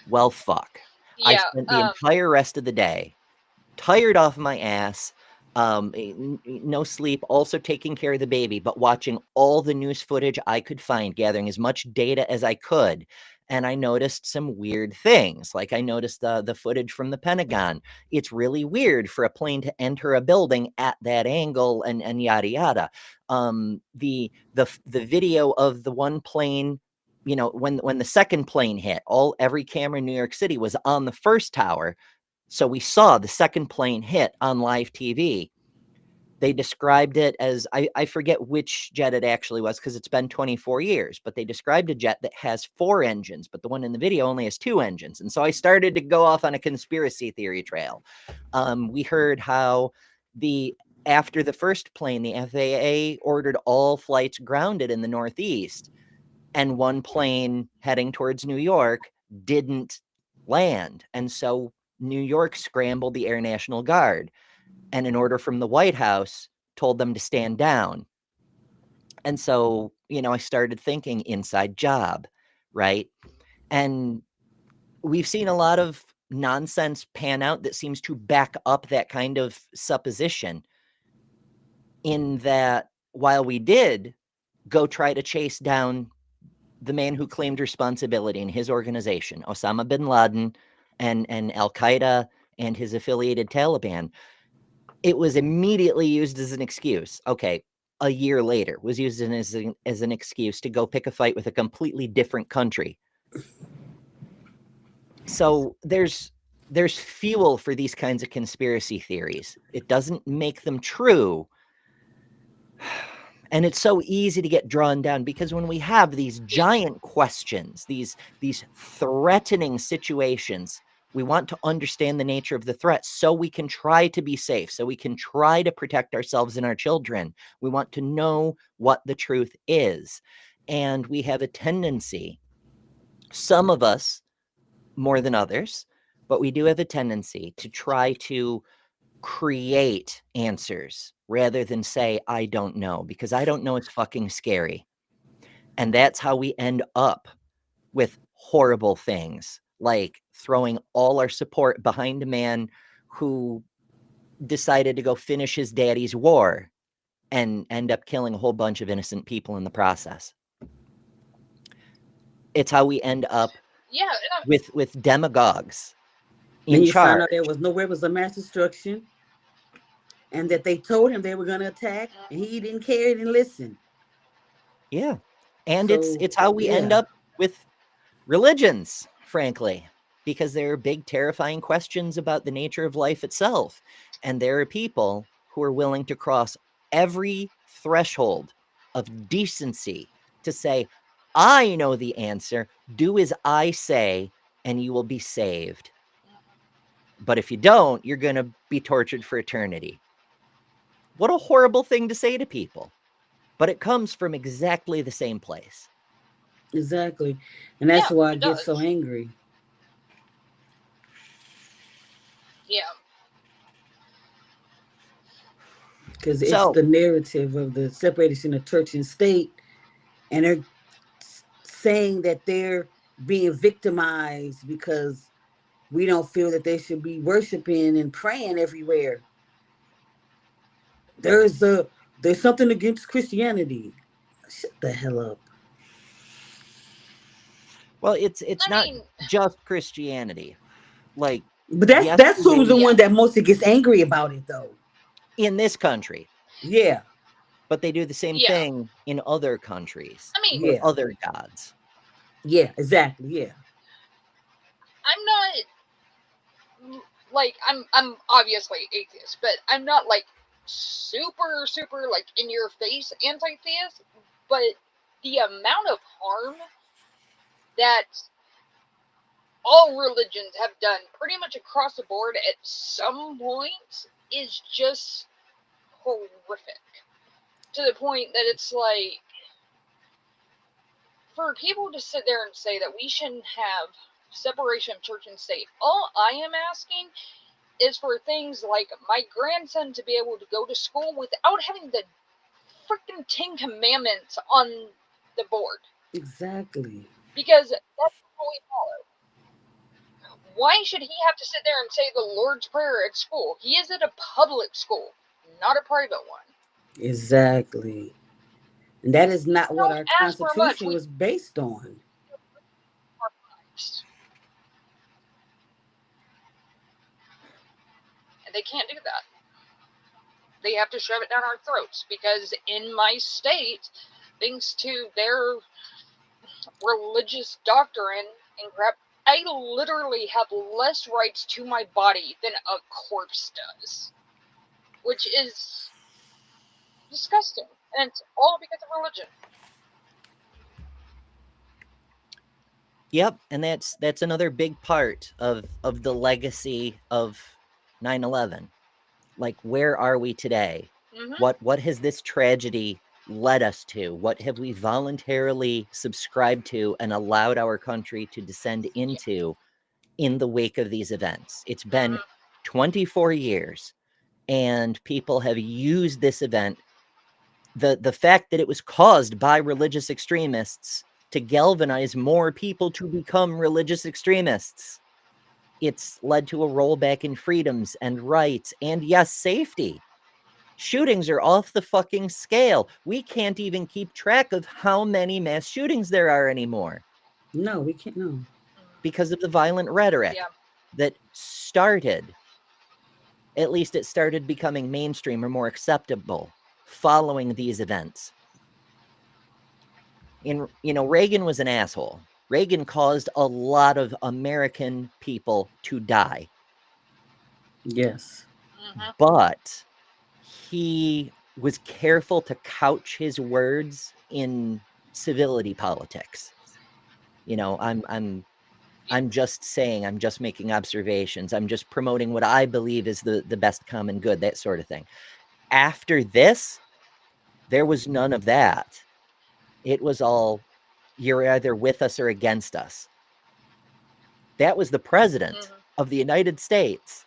Well, fuck. I yeah. spent the entire rest of the day tired off my ass, no sleep, also taking care of the baby, but watching all the news footage I could find, gathering as much data as I could. And I noticed some weird things. Like I noticed the footage from the Pentagon. It's really weird for a plane to enter a building at that angle and yada yada. The video of the one plane, you know, when the second plane hit, every camera in New York City was on the first tower. So we saw the second plane hit on live TV. They described it as, I forget which jet it actually was because it's been 24 years, but they described a jet that has 4 engines, but the one in the video only has 2 engines. And so I started to go off on a conspiracy theory trail. We heard how after the first plane, the FAA ordered all flights grounded in the Northeast, and one plane heading towards New York didn't land. And so New York scrambled the Air National Guard, and an order from the White House told them to stand down. And so, you know, I started thinking inside job, right? And we've seen a lot of nonsense pan out that seems to back up that kind of supposition, in that while we did go try to chase down the man who claimed responsibility in his organization, Osama bin Laden and Al-Qaeda and his affiliated Taliban, it was immediately used as an excuse. Okay, a year later was used as an excuse to go pick a fight with a completely different country. So there's fuel for these kinds of conspiracy theories. It doesn't make them true. And it's so easy to get drawn down because when we have these giant questions, these threatening situations, we want to understand the nature of the threat so we can try to be safe, so we can try to protect ourselves and our children. We want to know what the truth is. And we have a tendency, some of us more than others, but we do have a tendency to try to create answers rather than say, I don't know, because I don't know is fucking scary. And that's how we end up with horrible things, like throwing all our support behind a man who decided to go finish his daddy's war and end up killing a whole bunch of innocent people in the process. It's how we end up with demagogues in you charge. found out there was no weapons of mass destruction, and that they told him they were going to attack, and he didn't care, he didn't listen. Yeah. And so, it's how we end up with religions, frankly, because there are big, terrifying questions about the nature of life itself. And there are people who are willing to cross every threshold of decency to say, I know the answer, do as I say, and you will be saved. But if you don't, you're going to be tortured for eternity. What a horrible thing to say to people. But it comes from exactly the same place. Exactly. And that's why I get so angry. Yeah. Because it's the narrative of the separation of church and state. And they're saying that they're being victimized because we don't feel that they should be worshiping and praying everywhere. There's something against Christianity. Shut the hell up. Well, it's not just Christianity. Like, but that's who's the one that mostly gets angry about it, though. In this country. Yeah. But they do the same thing in other countries. I mean, with other gods. Yeah, exactly. Yeah. I'm not like, I'm obviously atheist, but I'm not like super like in your face anti-theist, but the amount of harm that all religions have done pretty much across the board at some point is just horrific, to the point that it's like, for people to sit there and say that we shouldn't have separation of church and state, all I am asking is for things like my grandson to be able to go to school without having the freaking 10 Commandments on the board. Exactly. Because that's what we follow. Why should he have to sit there and say the Lord's Prayer at school? He is at a public school, not a private one. Exactly. And that is not what our Don't ask for much. Constitution was based on. And they can't do that. They have to shove it down our throats, because in my state, thanks to their religious doctrine and crap, I literally have less rights to my body than a corpse does, which is disgusting, and it's all because of religion. Yep, and that's another big part of the legacy of 9/11. Like, where are we today? Mm-hmm. What has this tragedy led us to? What have we voluntarily subscribed to and allowed our country to descend into in the wake of these events? It's been 24 years, and people have used this event, the fact that it was caused by religious extremists, to galvanize more people to become religious extremists. It's led to a rollback in freedoms and rights and, yes, safety. Shootings are off the fucking scale. We can't even keep track of how many mass shootings there are anymore. No, we can't. No. Because of the violent rhetoric that started, at least it started becoming mainstream or more acceptable following these events. Reagan was an asshole. Reagan caused a lot of American people to die. Yes. But he was careful to couch his words in civility politics. I'm just saying, I'm just making observations. I'm just promoting what I believe is the best common good, that sort of thing. After this, there was none of that. It was all, you're either with us or against us. That was the president of the United States.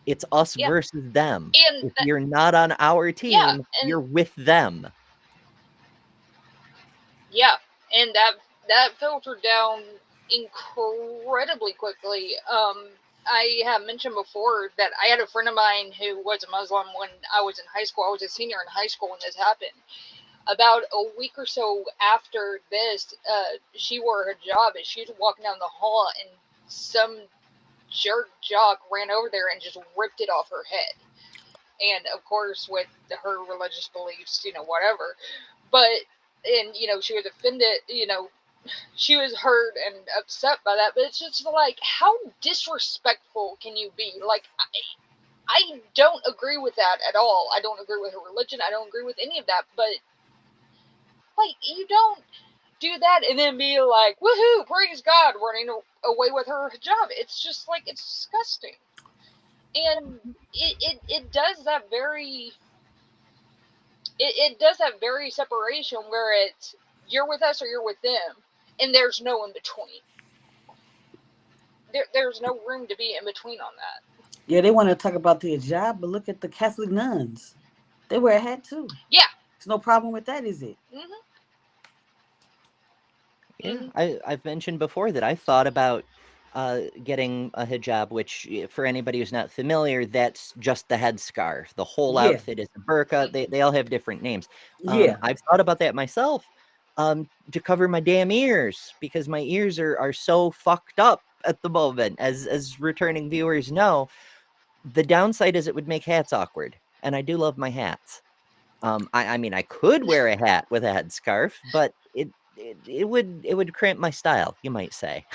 It's us versus them. And if you're not on our team, you're with them. Yeah, and that filtered down incredibly quickly. I have mentioned before that I had a friend of mine who was a Muslim when I was in high school. I was a senior in high school when this happened. About a week or so after this, she wore her hijab and she was walking down the hall, and some jerk jock ran over there and just ripped it off her head. And of course, with her religious beliefs, whatever. But, and, she was offended, she was hurt and upset by that. But it's just like, how disrespectful can you be? Like, I don't agree with that at all. I don't agree with her religion. I don't agree with any of that. But, like, you don't do that and then be like, woohoo, praise God, running away with her hijab. It's just like, it's disgusting. And it does that very, it does that very separation where it's, you're with us or you're with them, and there's no in between. There's no room to be in between on that. Yeah, they want to talk about the hijab, but look at the Catholic nuns. They wear a hat too. Yeah. There's no problem with that, is it? Yeah, I've mentioned before that I thought about getting a hijab, which, for anybody who's not familiar, that's just the headscarf. The whole outfit is a burqa. They all have different names. I've thought about that myself, to cover my damn ears, because my ears are so fucked up at the moment, as returning viewers know. The downside is it would make hats awkward, and I do love my hats. I mean, I could wear a hat with a headscarf, but it would cramp my style, you might say.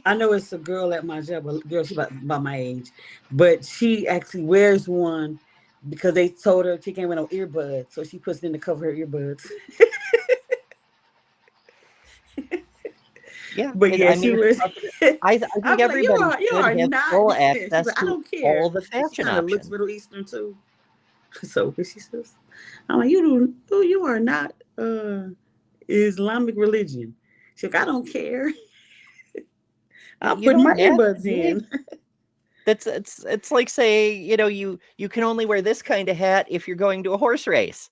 I know it's a girl at my job, a girl, she's about my age, but she actually wears one because they told her she can't wear no earbuds, so she puts it in to cover her earbuds. Yeah, But yeah, I she mean, wears. I think I'm like, you everybody are should have not. full She's access like, I to don't all care. the She fashion kind of looks options. Middle Eastern too. So what she says, I'm like, you are not Islamic religion. She's like, I don't care. I'll You put my don't have to earbuds be. in. It's like saying, you can only wear this kind of hat if you're going to a horse race.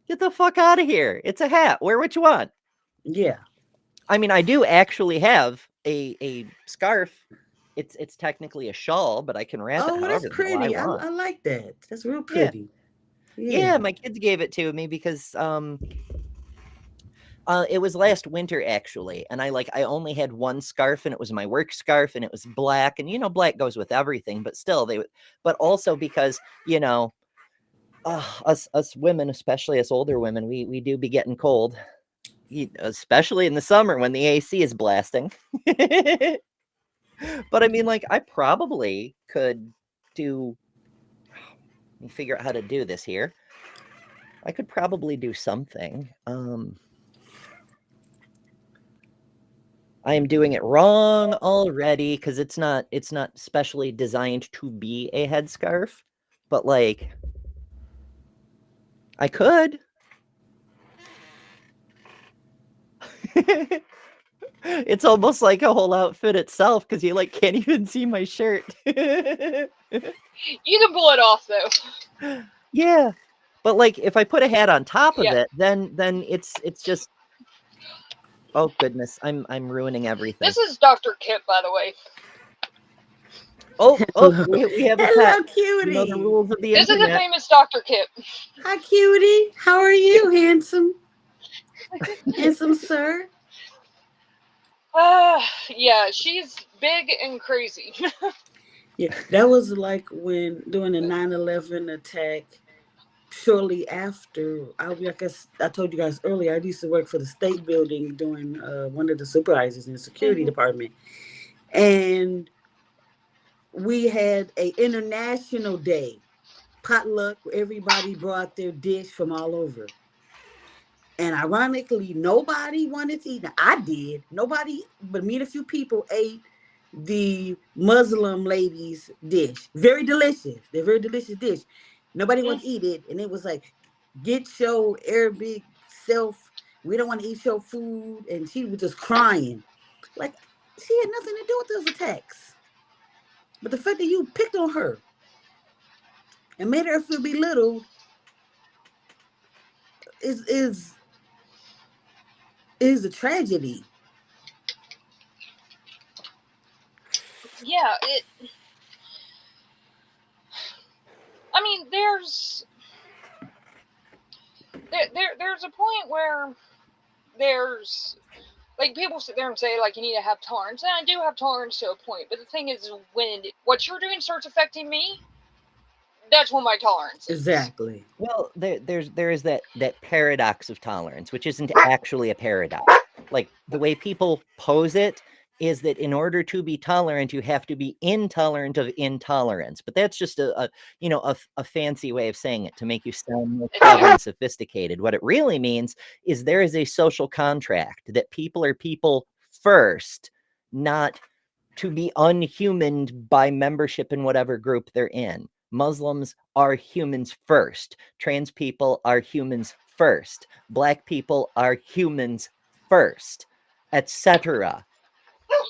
Get the fuck out of here. It's a hat. Wear what you want. Yeah. I mean, I do actually have a scarf. It's technically a shawl, but I can wrap it Oh, that's however the hell I pretty. I want. like that. That's real Yeah. pretty. Yeah, my kids gave it to me because it was last winter actually, and I only had one scarf, and it was my work scarf, and it was black, and black goes with everything, but still but also because us women, especially us older women, we do be getting cold, especially in the summer when the AC is blasting. But I mean, like, I probably could do. Let me figure out how to do this here. I could probably do something. I am doing it wrong already because it's not specially designed to be a headscarf, but like I could. It's almost like a whole outfit itself because you can't even see my shirt. You can pull it off though. Yeah, but like if I put a hat on top of Yeah. it, then it's just. Oh goodness, I'm ruining everything. This is Dr. Kip, by the way. Oh, Hello. we have a Hello, pet. cutie. You know the rules of the This is the internet. famous Dr. Kip. Hi, cutie. How are you, handsome? Handsome sir. Yeah, she's big and crazy. Yeah, that was like when during the 9/11 attack. Shortly after, like I told you guys earlier, I used to work for the state building doing one of the supervisors in the security department, and we had a international day potluck where everybody brought their dish from all over. And ironically, nobody wanted to eat. Now, I did. Nobody, but me and a few people ate the Muslim lady's dish. Very delicious. They're very delicious dish. Nobody wanted to eat it. And it was like, get your Arabic self. We don't want to eat your food. And she was just crying. Like, she had nothing to do with those attacks. But the fact that you picked on her and made her feel belittled is a tragedy. Yeah, I mean, there's a point where there's like people sit there and say like you need to have tolerance, and I do have tolerance to a point. But the thing is, when what you're doing starts affecting me, that's when my tolerance is. Exactly. Well, there is that paradox of tolerance, which isn't actually a paradox. Like the way people pose it is that in order to be tolerant, you have to be intolerant of intolerance. But that's just a fancy way of saying it to make you sound more clever and sophisticated. What it really means is there is a social contract that people are people first, not to be unhumaned by membership in whatever group they're in. Muslims are humans first. Trans people are humans first. Black people are humans first, etc.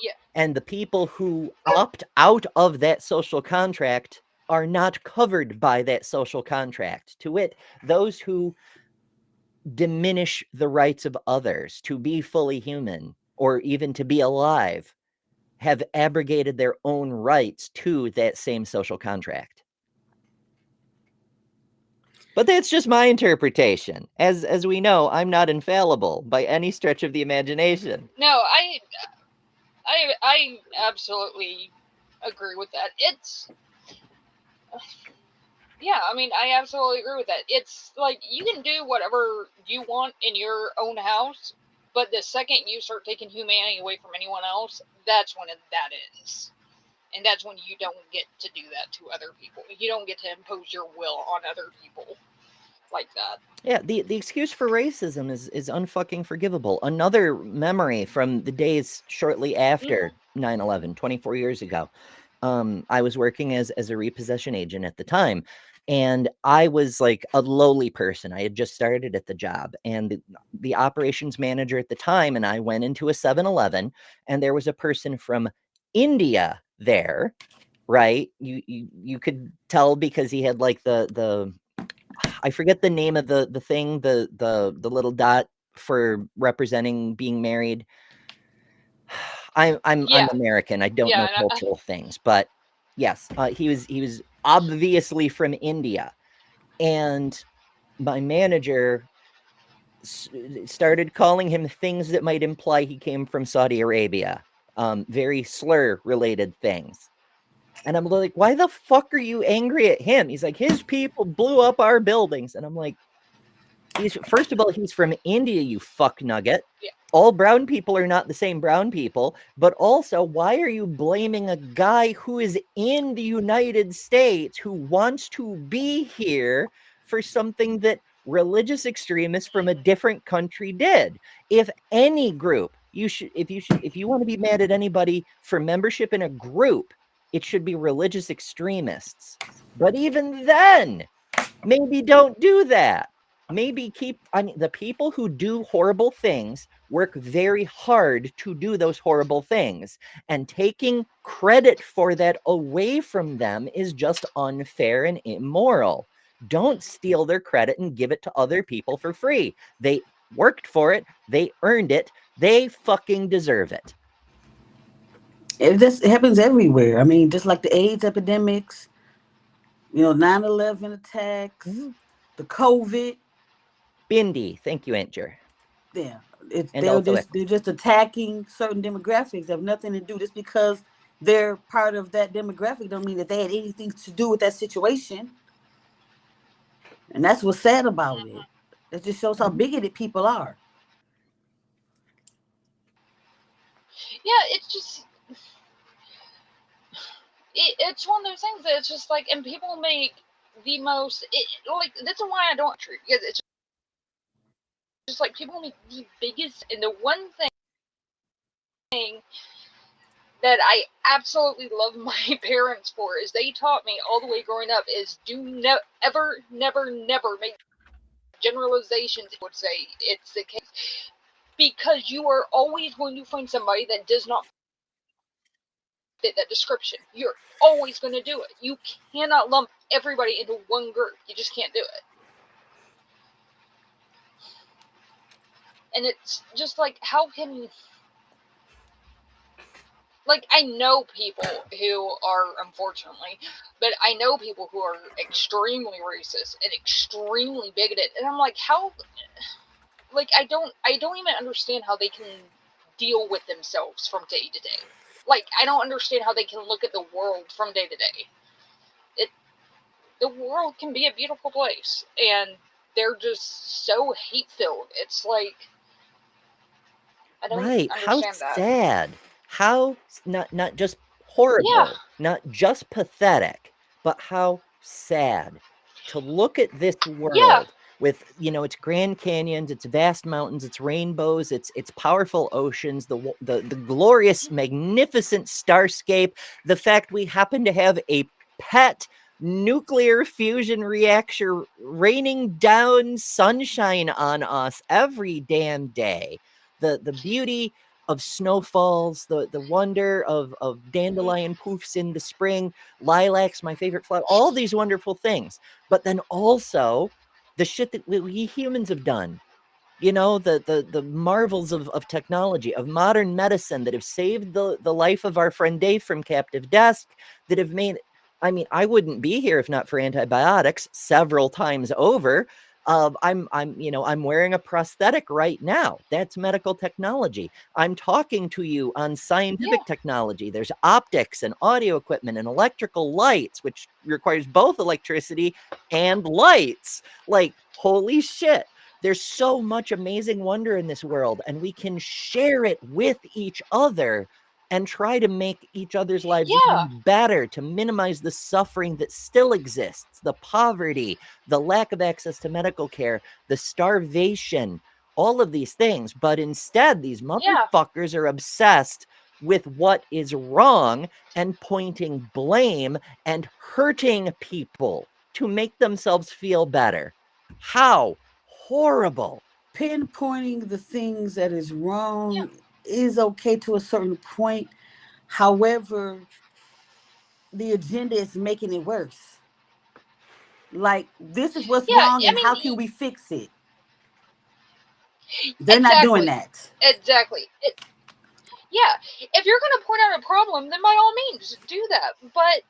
Yeah. And the people who opt out of that social contract are not covered by that social contract. To wit, those who diminish the rights of others to be fully human or even to be alive have abrogated their own rights to that same social contract. But that's just my interpretation. As we know, I'm not infallible by any stretch of the imagination. No, I absolutely agree with that. Yeah, I mean, I absolutely agree with that. It's like you can do whatever you want in your own house, But the second you start taking humanity away from anyone else, that's when that ends. And that's when you don't get to do that to other people. You don't get to impose your will on other people like that. Yeah, the excuse for racism is unfucking forgivable. Another memory from the days shortly after 9/11, 24 years ago. I was working as a repossession agent at the time, and I was like a lowly person. I had just started at the job, and the operations manager at the time and I went into a 7-Eleven, and there was a person from India there, right? You could tell because he had like the I forget the name of the thing, the little dot for representing being married. I'm American. I don't know cultural things, but yes, he was obviously from India, and my manager started calling him things that might imply he came from Saudi Arabia, very slur related things. And I'm like, why the fuck are you angry at him? He's like, his people blew up our buildings. And I'm like, first of all, he's from India, you fuck nugget. Yeah. All brown people are not the same brown people. But also, why are you blaming a guy who is in the United States who wants to be here for something that religious extremists from a different country did? If any group, if you want to be mad at anybody for membership in a group, it should be religious extremists. But even then, maybe don't do that. Maybe the people who do horrible things work very hard to do those horrible things. And taking credit for that away from them is just unfair and immoral. Don't steal their credit and give it to other people for free. They worked for it. They earned it. They fucking deserve it. It happens everywhere. I mean, just like the AIDS epidemics, 9/11 attacks, the COVID. Bindi, thank you, Aunt Jer. Yeah, they're just attacking certain demographics that have nothing to do. Just because they're part of that demographic don't mean that they had anything to do with that situation. And that's what's sad about it. It just shows how bigoted people are. Yeah, it's just it's one of those things that it's just like, and people make the most that's why I don't treat, because it's just like people make the biggest, and the one thing that I absolutely love my parents for is they taught me all the way growing up is never make generalizations. I would say it's the case, because you are always going to find somebody that does not fit that description. You're always going to do it. You cannot lump everybody into one group. You just can't do it. And it's just like, how can, like, I know people who are, unfortunately, but I know people who are extremely racist and extremely bigoted, and I'm like, how, like, I don't even understand how they can deal with themselves from day to day. Like, I don't understand how they can look at the world from day to day. The world can be a beautiful place, and they're just so hate-filled. It's like, I don't understand that. How sad. How not just horrible, not just pathetic, but how sad to look at this world with, its Grand Canyons, its vast mountains, its rainbows, its powerful oceans, the glorious, magnificent starscape, the fact we happen to have a pet nuclear fusion reactor raining down sunshine on us every damn day. The beauty of snowfalls, the wonder of dandelion poofs in the spring, lilacs, my favorite flower, all these wonderful things. But then also the shit that we humans have done, the marvels of technology, of modern medicine that have saved the life of our friend Dave from captive desk, that have made, I wouldn't be here if not for antibiotics several times over. I'm wearing a prosthetic right now. That's medical technology. I'm talking to you on scientific technology. There's optics and audio equipment and electrical lights, which requires both electricity and lights. Like, holy shit. There's so much amazing wonder in this world, and we can share it with each other and try to make each other's lives even better, to minimize the suffering that still exists, the poverty, the lack of access to medical care, the starvation, all of these things. But instead, these motherfuckers are obsessed with what is wrong and pointing blame and hurting people to make themselves feel better. How horrible. Pinpointing the things that is wrong is okay to a certain point. However, the agenda is making it worse. Like, this is what's wrong, and how can we fix it? They're not doing that. Exactly. If you're going to point out a problem, then by all means do that. But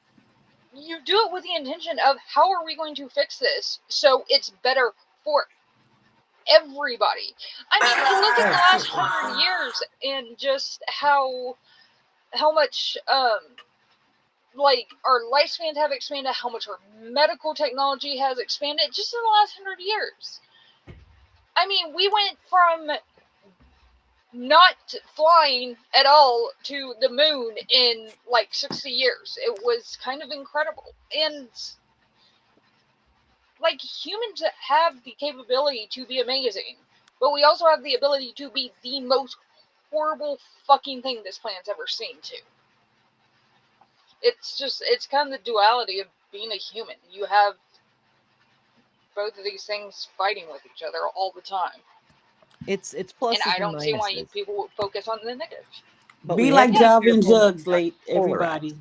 you do it with the intention of, how are we going to fix this so it's better for everybody? I mean, you look at the last 100 years and just how much like our lifespans have expanded, how much our medical technology has expanded just in the last 100 years. I mean, we went from not flying at all to the moon in like 60 years. It was kind of incredible. And like, humans have the capability to be amazing, but we also have the ability to be the most horrible fucking thing this planet's ever seen too. It's kind of the duality of being a human. You have both of these things fighting with each other all the time. It's pluses and I don't see why minuses. people would focus on the negative. But be like Java and Jugs, late everybody.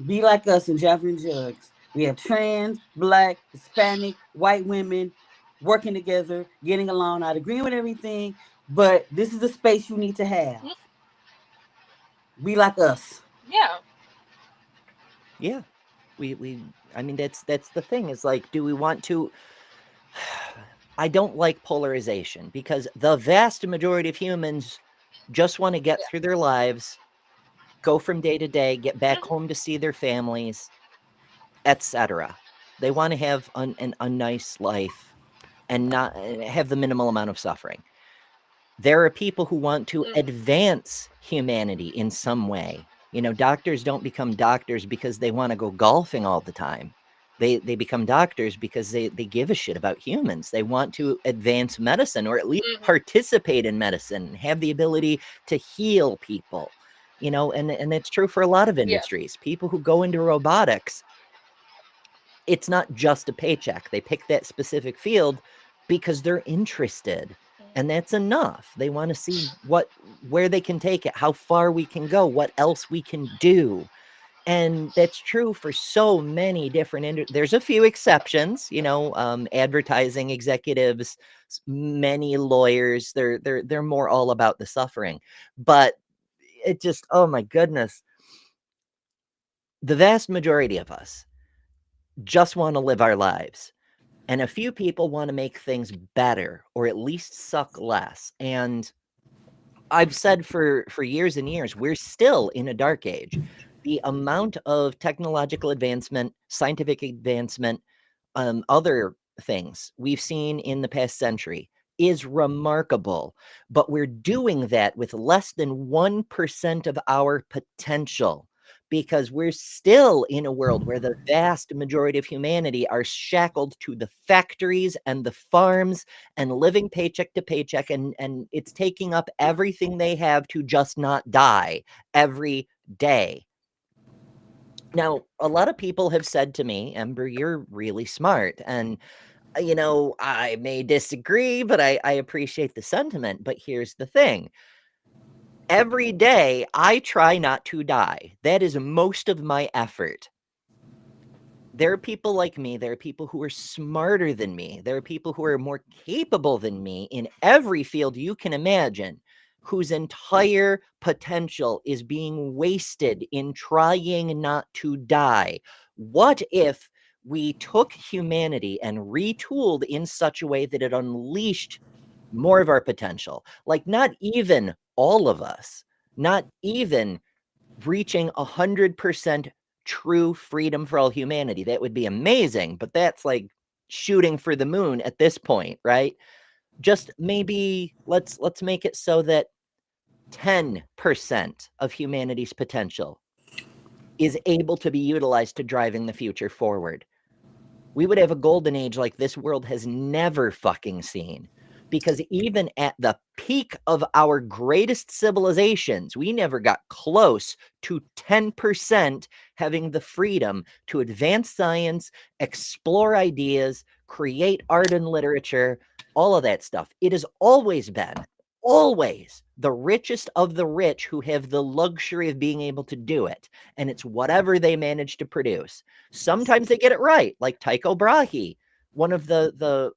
Be like us and Java and Jugs. We have trans, black, Hispanic, white women working together, getting along, not agreeing with everything, but this is the space you need to have. Be like us. Yeah. I mean, that's the thing, is like, do we want to? I don't like polarization, because the vast majority of humans just want to get through their lives, go from day to day, get back home to see their families, etc. They want to have a nice life and not have the minimal amount of suffering. There are people who want to advance humanity in some way. You know, doctors don't become doctors because they want to go golfing all the time. They become doctors because they give a shit about humans. They want to advance medicine, or at least participate in medicine, have the ability to heal people. You know, and it's true for a lot of industries. People who go into robotics, it's not just a paycheck. They pick that specific field because they're interested. And that's enough. They want to see where they can take it, how far we can go, what else we can do. And that's true for so many different there's a few exceptions, you know, advertising executives, many lawyers, they're more all about the suffering. But it just, oh my goodness, the vast majority of us just want to live our lives. And a few people want to make things better, or at least suck less. And I've said for years and years, we're still in a dark age. The amount of technological advancement, scientific advancement, other things we've seen in the past century is remarkable. But we're doing that with less than 1% of our potential, because we're still in a world where the vast majority of humanity are shackled to the factories and the farms and living paycheck to paycheck, and it's taking up everything they have to just not die every day. Now, a lot of people have said to me, Ember, you're really smart. And, you know, I may disagree, but I appreciate the sentiment. But here's the thing. Every day, I try not to die. That is most of my effort. There are people like me. There are people who are smarter than me. There are people who are more capable than me in every field you can imagine, whose entire potential is being wasted in trying not to die. What if we took humanity and retooled in such a way that it unleashed more of our potential? Like, not even all of us, not even reaching 100% true freedom for all humanity. That would be amazing, but that's like shooting for the moon at this point, right? Just maybe let's make it so that 10% of humanity's potential is able to be utilized to driving the future forward. We would have a golden age like this world has never fucking seen. Because even at the peak of our greatest civilizations, we never got close to 10% having the freedom to advance science, explore ideas, create art and literature, all of that stuff. It has always been, always the richest of the rich who have the luxury of being able to do it. And it's whatever they manage to produce. Sometimes they get it right, like Tycho Brahe, one of the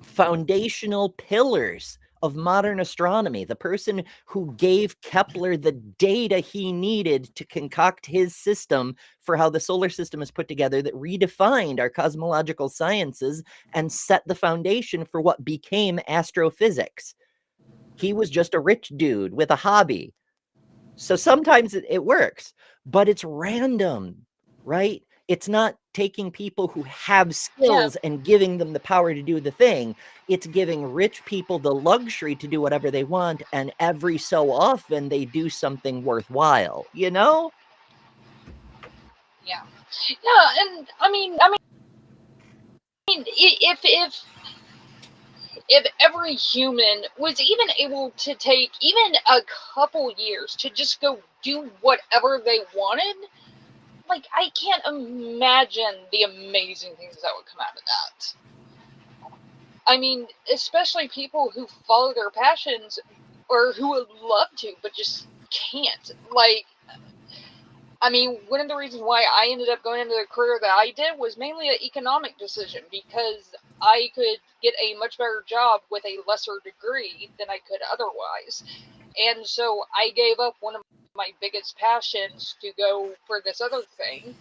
foundational pillars of modern astronomy, the person who gave Kepler the data he needed to concoct his system for how the solar system is put together, that redefined our cosmological sciences and set the foundation for what became astrophysics. He was just a rich dude with a hobby. So sometimes it works, but it's random, right? It's not taking people who have skills and giving them the power to do the thing. It's giving rich people the luxury to do whatever they want, and every so often they do something worthwhile, you know? Yeah, and I mean, if every human was even able to take even a couple years to just go do whatever they wanted, like, I can't imagine the amazing things that would come out of that. I mean, especially people who follow their passions or who would love to but just can't. Like, I mean, one of the reasons why I ended up going into the career that I did was mainly an economic decision, because I could get a much better job with a lesser degree than I could otherwise. And so I gave up one of my biggest passions to go for this other thing.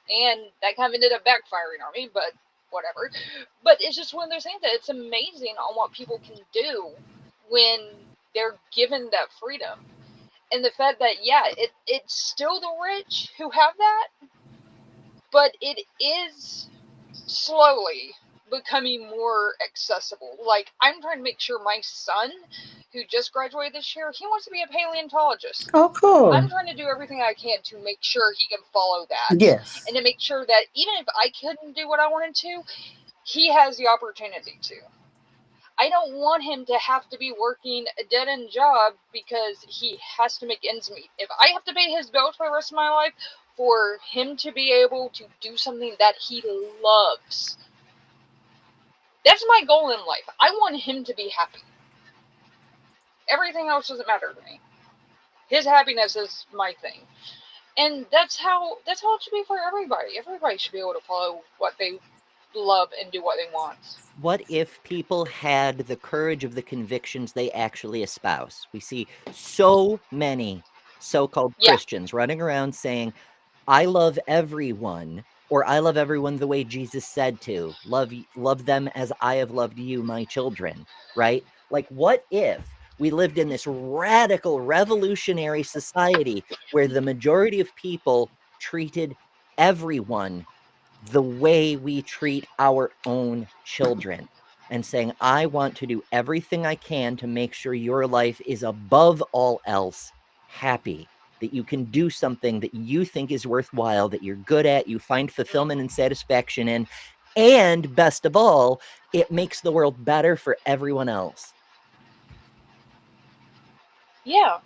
And that kind of ended up backfiring on me, but whatever. But it's just one of those things that it's amazing on what people can do when they're given that freedom. And the fact that, yeah, it's still the rich who have that, but it is slowly becoming more accessible. Like, I'm trying to make sure my son, who just graduated this year, he wants to be a paleontologist. Oh, cool. I'm trying to do everything I can to make sure he can follow that. Yes. And to make sure that even if I couldn't do what I wanted to, he has the opportunity to. I don't want him to have to be working a dead-end job because he has to make ends meet. If I have to pay his bills for the rest of my life, for him to be able to do something that he loves, that's my goal in life. I want him to be happy. Everything else doesn't matter to me. His happiness is my thing. And that's how it should be for everybody. Everybody should be able to follow what they love and do what they want. What if people had the courage of the convictions they actually espouse? We see so many so-called Christians running around saying, I love everyone, or I love everyone the way Jesus said to. Love them as I have loved you, my children, right? Like, what if we lived in this radical, revolutionary society where the majority of people treated everyone the way we treat our own children, and saying, I want to do everything I can to make sure your life is above all else happy, that you can do something that you think is worthwhile, that you're good at, you find fulfillment and satisfaction in, and best of all, it makes the world better for everyone else. Yeah.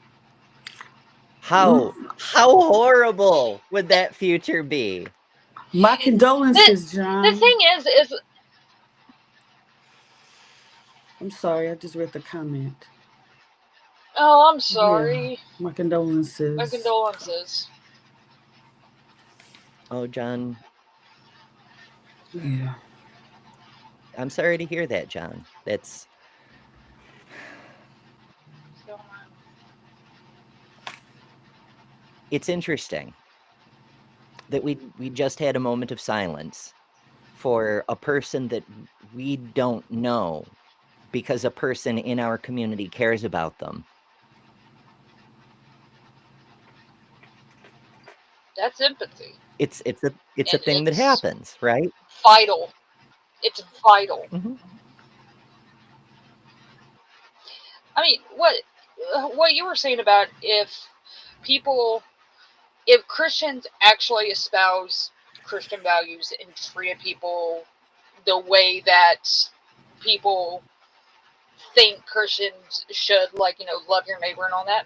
How horrible would that future be? My condolences, John. The thing is I'm sorry, I just read the comment. Oh, I'm sorry. Yeah, my condolences. My condolences. Oh, John. Yeah. I'm sorry to hear that, John. That's... It's interesting that we just had a moment of silence for a person that we don't know, because a person in our community cares about them. That's empathy. It's a thing that happens, right? Vital. It's vital. Mm-hmm. I mean, what you were saying about if Christians actually espouse Christian values and treat people the way that people think Christians should, like, love your neighbor and all that.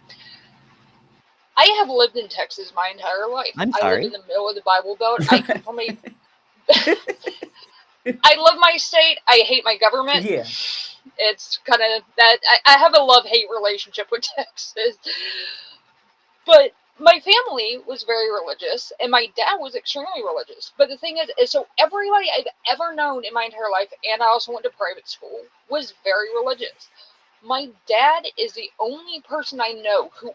I have lived in Texas my entire life. I'm I live sorry. in the middle of the Bible Belt. I come from I love my state. I hate my government. Yeah. It's kind of that. I have a love-hate relationship with Texas. But my family was very religious, and my dad was extremely religious. But the thing is so everybody I've ever known in my entire life, and I also went to private school, was very religious. My dad is the only person I know who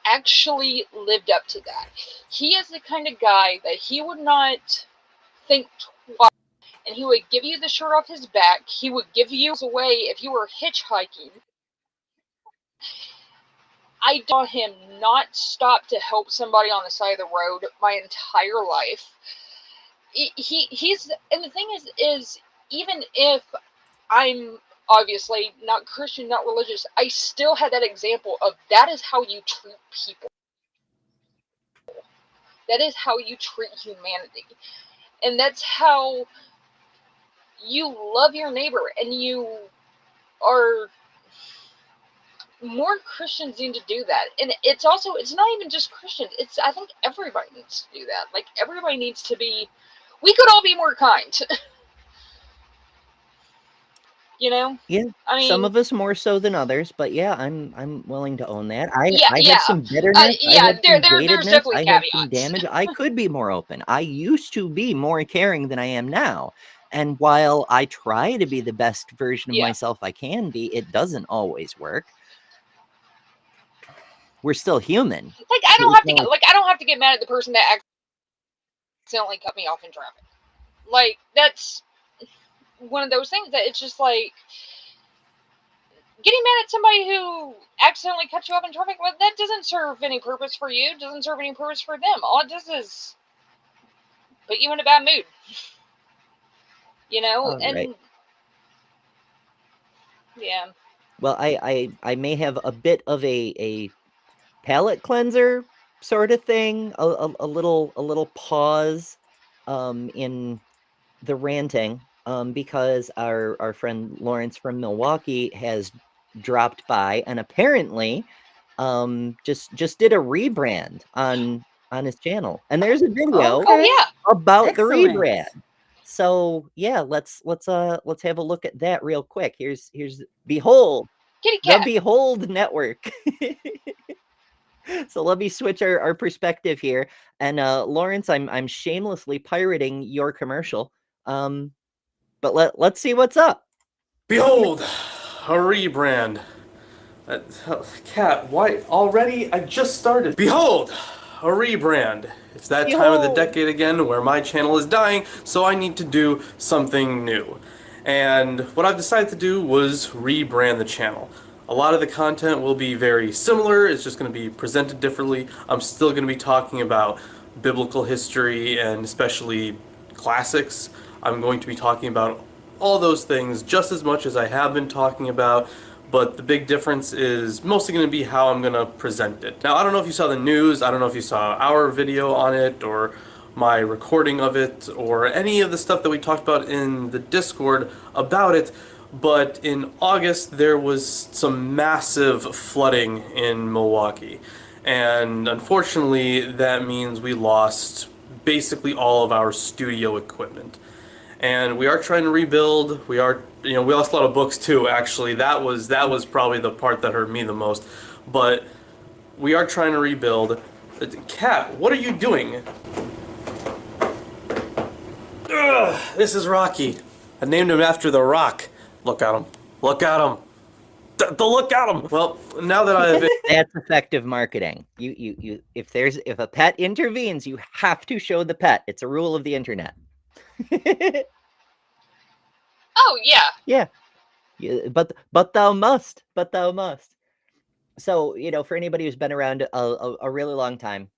actually lived up to that. He is the kind of guy that he would not think twice, and he would give you the shirt off his back. He would give you away if you were hitchhiking. I saw him not stop to help somebody on the side of the road my entire life. He's, and the thing is even if I'm obviously not Christian, not religious, I still had that example of that is how you treat people. That is how you treat humanity. And that's how you love your neighbor, and you are more Christians need to do that. And it's not even just Christians. I think everybody needs to do that. Like, everybody needs to be, we could all be more kind. Yeah, I mean, some of us more so than others, but yeah, I'm willing to own that. I yeah. have some bitterness. I have some There's jadedness. definitely I have some caveats. damage. I could be more open. I used to be more caring than I am now. And while I try to be the best version of Yeah. myself I can be, it doesn't always work. We're still human. Like, I don't have to get mad at the person that accidentally cut me off in traffic. Like, that's one of those things that it's just like, getting mad at somebody who accidentally cut you off in traffic, well, that doesn't serve any purpose for you, doesn't serve any purpose for them. All it does is put you in a bad mood. And right. Yeah. Well, I may have a bit of a palate cleanser sort of thing, a little pause in the ranting, because our friend Lawrence from Milwaukee has dropped by and apparently just did a rebrand on his channel, and there's a video about the rebrand. So yeah, let's have a look at that real quick. Here's behold Kitty cat. the Behold Network. So let me switch our perspective here. And Lawrence, I'm shamelessly pirating your commercial. But let's see what's up. Behold, a rebrand. Cat, why already? I just started. Behold, a rebrand. It's that time of the decade again where my channel is dying, so I need to do something new. And what I've decided to do was rebrand the channel. A lot of the content will be very similar, it's just going to be presented differently. I'm still going to be talking about biblical history and especially classics. I'm going to be talking about all those things just as much as I have been talking about, but the big difference is mostly going to be how I'm going to present it. Now, I don't know if you saw the news, I don't know if you saw our video on it, or my recording of it, or any of the stuff that we talked about in the Discord about it, but in August there was some massive flooding in Milwaukee. And unfortunately, that means we lost basically all of our studio equipment. And we are trying to rebuild. We lost a lot of books too, actually. That was probably the part that hurt me the most. But we are trying to rebuild. Cat, what are you doing? Ugh, this is Rocky. I named him after The Rock. Look at him. Look at him. Look at him. Well, now that I've That's effective marketing. You if a pet intervenes, you have to show the pet. It's a rule of the internet. Oh yeah. Yeah, but thou must. So, for anybody who's been around a really long time,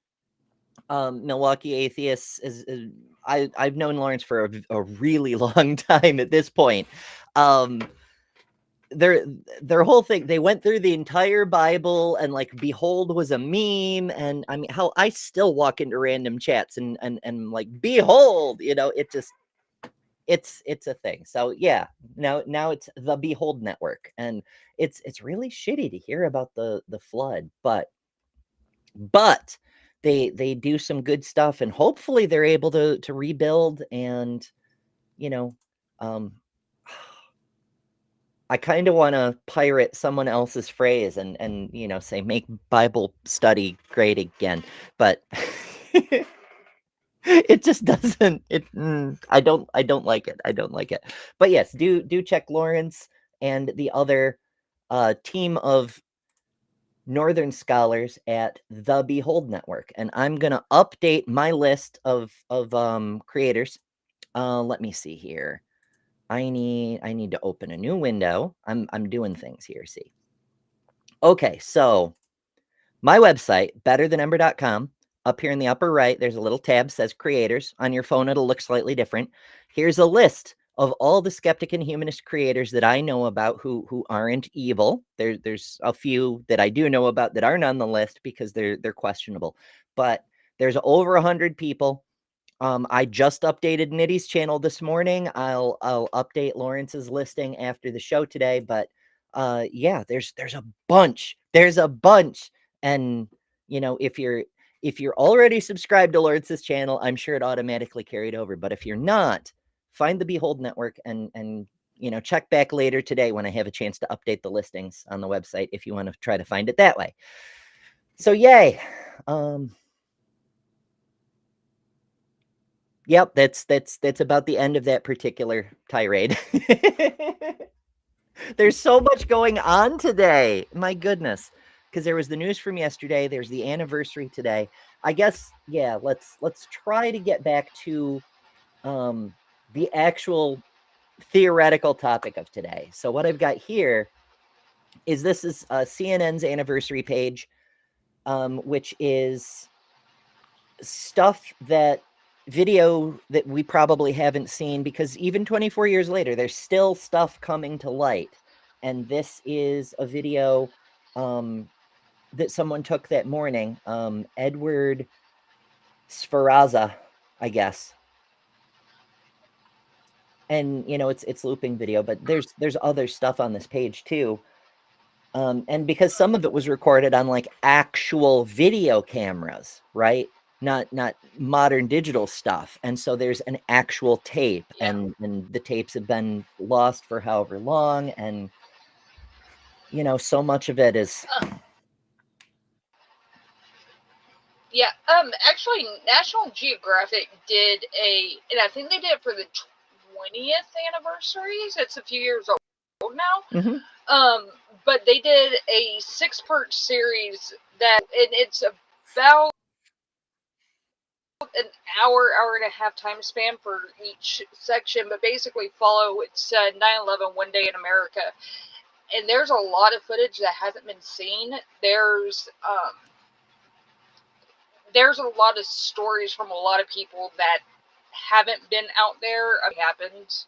Milwaukee Atheists is I've known Lawrence for a really long time at this point. Their whole thing, they went through the entire Bible, and like behold was a meme, and I mean, how I still walk into random chats and like behold, it just it's a thing. So yeah, now it's the Behold Network, and it's really shitty to hear about the flood, but they do some good stuff, and hopefully they're able to rebuild, and um I kind of want to pirate someone else's phrase and say make Bible study great again, but it just doesn't. I don't like it. I don't like it. But yes, do check Lawrence and the other team of Northern scholars at the Behold Network, and I'm gonna update my list of creators. Let me see here. I need to open a new window. I'm doing things here. See. Okay, so my website, betterthanember.com. Up here in the upper right, there's a little tab says creators. On your phone, it'll look slightly different. Here's a list of all the skeptic and humanist creators that I know about who aren't evil. There's a few that I do know about that aren't on the list because they're questionable. But there's over 100 people. I just updated Nitty's channel this morning. I'll update Lawrence's listing after the show today. But yeah, there's a bunch. There's a bunch. And if you're already subscribed to Lawrence's channel, I'm sure it automatically carried over. But if you're not, find the Behold Network and check back later today when I have a chance to update the listings on the website if you want to try to find it that way. So yay. Yep, that's about the end of that particular tirade. There's so much going on today. My goodness. Because there was the news from yesterday, there's the anniversary today. I guess, yeah, let's try to get back to the actual theoretical topic of today. So what I've got here is this is CNN's anniversary page, which is stuff video that we probably haven't seen, because even 24 years later, there's still stuff coming to light. And this is a video that someone took that morning, Edward Sferaza, I guess. And it's looping video, but there's other stuff on this page too. And because some of it was recorded on like actual video cameras, right? Not modern digital stuff. And so there's an actual tape, and the tapes have been lost for however long. And, so much of it is. Yeah. Actually, National Geographic did and I think they did it for the 20th anniversaries. It's a few years old now. Mm-hmm. But they did a 6-part series and it's about an hour and a half time span for each section, but basically it's 9/11 One Day in America. And there's a lot of footage that hasn't been seen. There's a lot of stories from a lot of people that haven't been out there. It happened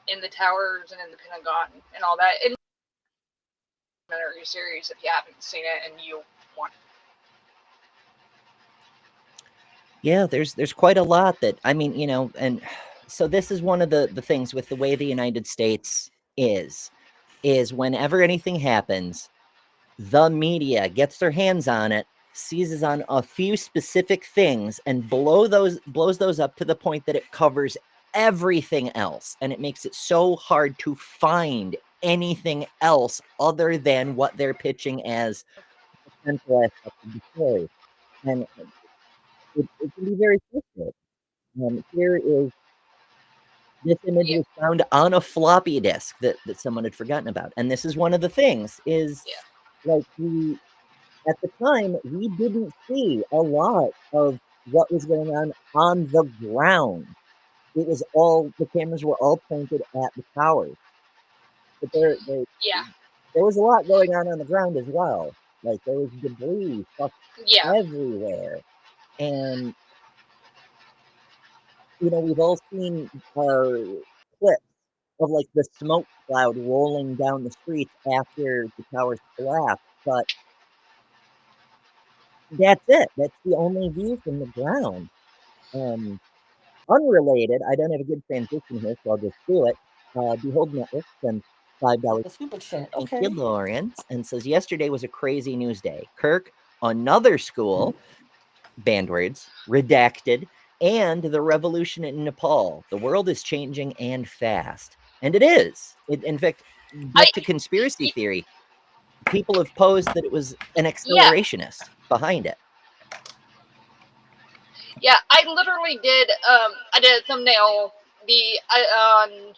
in the towers and in the Pentagon and all that. And documentary series, if you haven't seen it and you want. Yeah, there's quite a lot that, I mean, and so this is one of the things with the way the United States is whenever anything happens, the media gets their hands on it, seizes on a few specific things, and blows those up to the point that it covers everything else. And it makes it so hard to find anything else other than what they're pitching as the central aspect of the story. And it can be very frustrating. Here is this image was found on a floppy disk that someone had forgotten about. And this is one of the things is like at the time, we didn't see a lot of what was going on the ground. It was the cameras were all pointed at the towers. But there was a lot going on the ground as well. Like there was debris stuff everywhere. And we've all seen clips of like the smoke cloud rolling down the streets after the towers collapsed, but that's it. That's the only view from the ground. Unrelated, I don't have a good transition here, so I'll just do it. Behold Network sends $5. The super chat. Thank Okay. you, Lawrence, and says yesterday was a crazy news day. Kirk, another school, banned words, redacted, and the revolution in Nepal. The world is changing and fast. And it is. In fact, back to conspiracy theory, people have posed that it was an accelerationist behind it. Yeah, I literally did. I did a thumbnail on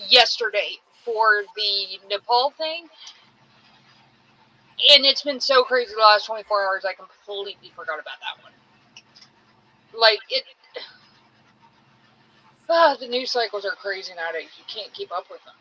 yesterday for the Nepal thing, and it's been so crazy the last 24 hours. I completely forgot about that one. Like it. The news cycles are crazy nowadays. You can't keep up with them.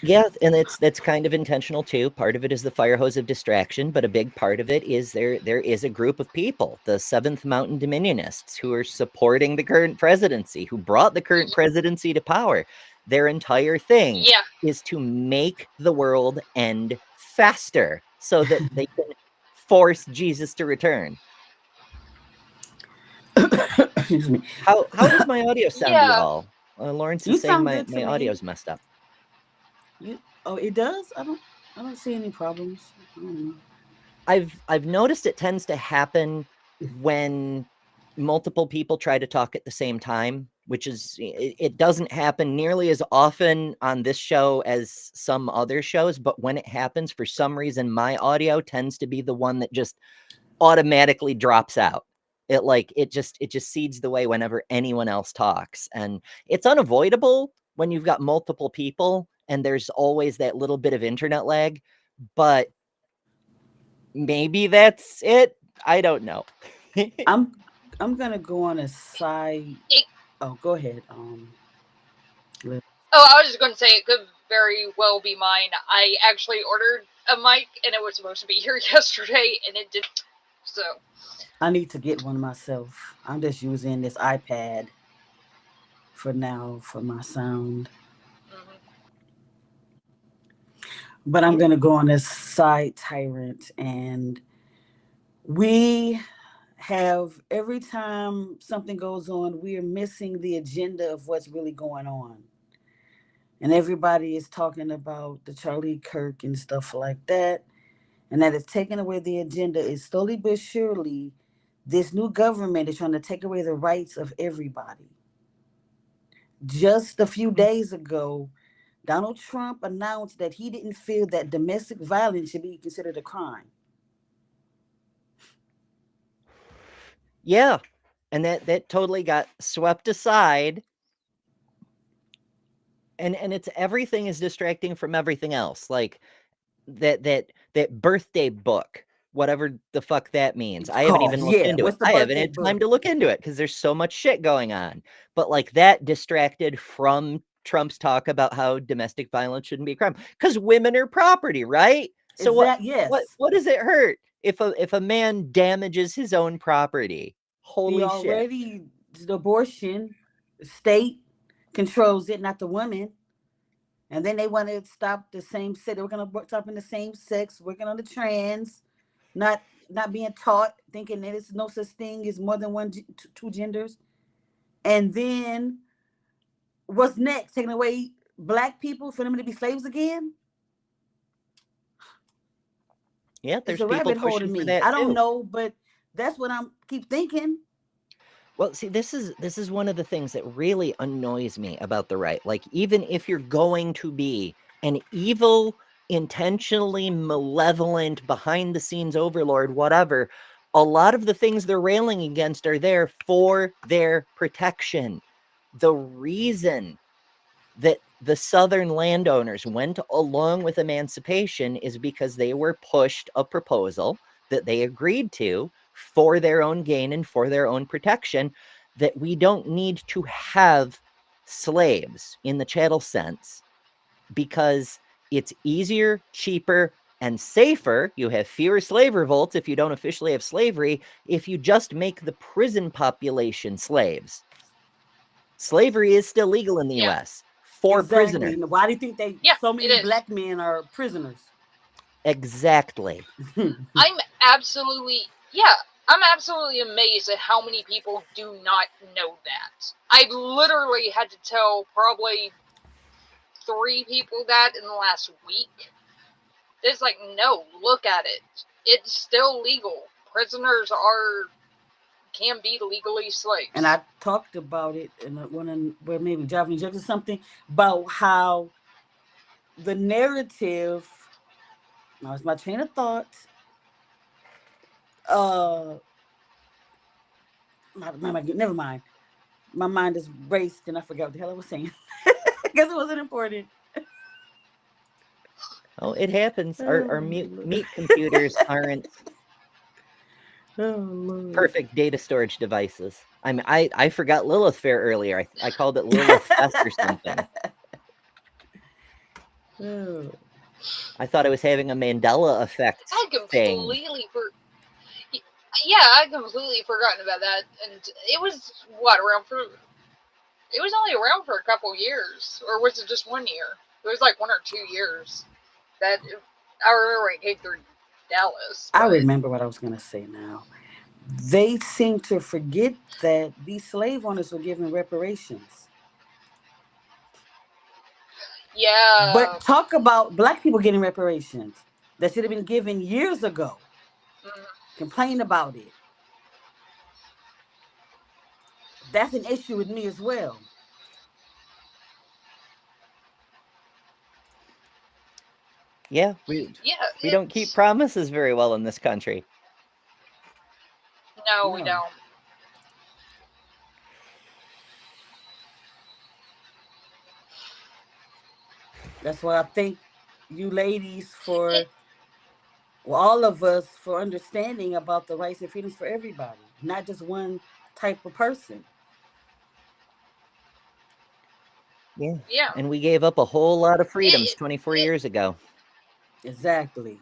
Yeah, and that's kind of intentional too. Part of it is the fire hose of distraction, but a big part of it is there is a group of people, the Seventh Mountain Dominionists, who are supporting the current presidency, who brought the current presidency to power. Their entire thing is to make the world end faster so that they can force Jesus to return. Excuse me. How does my audio sound to you all? Lawrence is saying my audio's messed up. It does? I don't see any problems. I've noticed it tends to happen when multiple people try to talk at the same time, which is it doesn't happen nearly as often on this show as some other shows, but when it happens, for some reason my audio tends to be the one that just automatically drops out. It just cedes the way whenever anyone else talks, and it's unavoidable when you've got multiple people and there's always that little bit of internet lag, but maybe that's it. I don't know. I'm gonna go on a side. Go ahead. I was just going to say it could very well be mine. I actually ordered a mic and it was supposed to be here yesterday and it didn't. So I need to get one myself. I'm just using this iPad for now for my sound. But I'm going to go on this side tyrant, and we have, every time something goes on, we are missing the agenda of what's really going on. And everybody is talking about the Charlie Kirk and stuff like that. And that is taking away the agenda. Is slowly but surely, this new government is trying to take away the rights of everybody. Just a few days ago, Donald Trump announced that he didn't feel that domestic violence should be considered a crime. Yeah, and that totally got swept aside. And it's everything is distracting from everything else. Like that birthday book, whatever the fuck that means. I haven't even looked into it. I haven't had time to look into it because there's so much shit going on. But like that distracted from Trump's talk about how domestic violence shouldn't be a crime because women are property, right? So what does it hurt if a man damages his own property? Holy shit! The abortion state controls it, not the women. And then they want to stop the same sex. We're going to stop in the same sex, working on the trans, not being taught, thinking that there's no such thing as more than two genders. And then what's next? Taking away black people for them to be slaves again? Yeah, there's a rabbit hole to me. I don't know, but that's what I'm keep thinking. Well, see, this is one of the things that really annoys me about the right. Like, even if you're going to be an evil, intentionally malevolent, behind-the-scenes overlord, whatever, a lot of the things they're railing against are there for their protection. The reason that the Southern landowners went along with emancipation is because they were pushed a proposal that they agreed to for their own gain and for their own protection, that we don't need to have slaves in the chattel sense because it's easier, cheaper, And safer, you have fewer slave revolts if you don't officially have slavery, if you just make the prison population slaves. Slavery is still legal in the US for Exactly. prisoners. Why do you think so it many is. black men are prisoners? Exactly. I'm absolutely amazed at how many people do not know that. I've literally had to tell probably 3 people that in the last week. It's like, no, look at it. It's still legal. Prisoners can be legally slaves. And I talked about it in where maybe Driving Jokes or something about how the narrative. Now it's my train of thought. Never mind. My mind is raced and I forgot what the hell I was saying. I guess it wasn't important. Oh, it happens. Our meat computers aren't perfect data storage devices. I mean, I forgot Lilith Fair earlier. I called it Lilith Fest or something. I thought I was having a Mandela effect thing. Yeah, I completely forgotten about that. And it was, it was only around for a couple years. Or was it just 1 year? It was like 1 or 2 years. That I remember it came through Dallas. I remember what I was going to say now. They seem to forget that these slave owners were given reparations. Yeah. But talk about black people getting reparations that should have been given years ago. Complain about it. That's an issue with me as well. Yeah, we don't keep promises very well in this country. No, we don't. That's why I thank you ladies for all of us for understanding about the rights and freedoms for everybody, not just one type of person. Yeah. And we gave up a whole lot of freedoms 24 years ago. Exactly.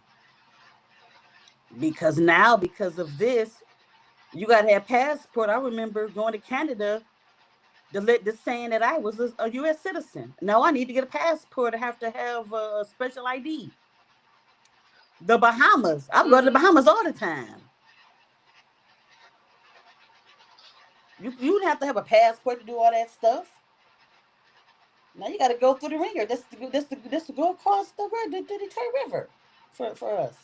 Because now, because of this, you got to have passport. I remember going to Canada the saying that I was a U.S. citizen. Now I need to get a passport. I have to have a special ID. The Bahamas. I'm going to the Bahamas all the time. You don't have to have a passport to do all that stuff. Now you got to go through the ringer. That's to go across the Detroit River for us.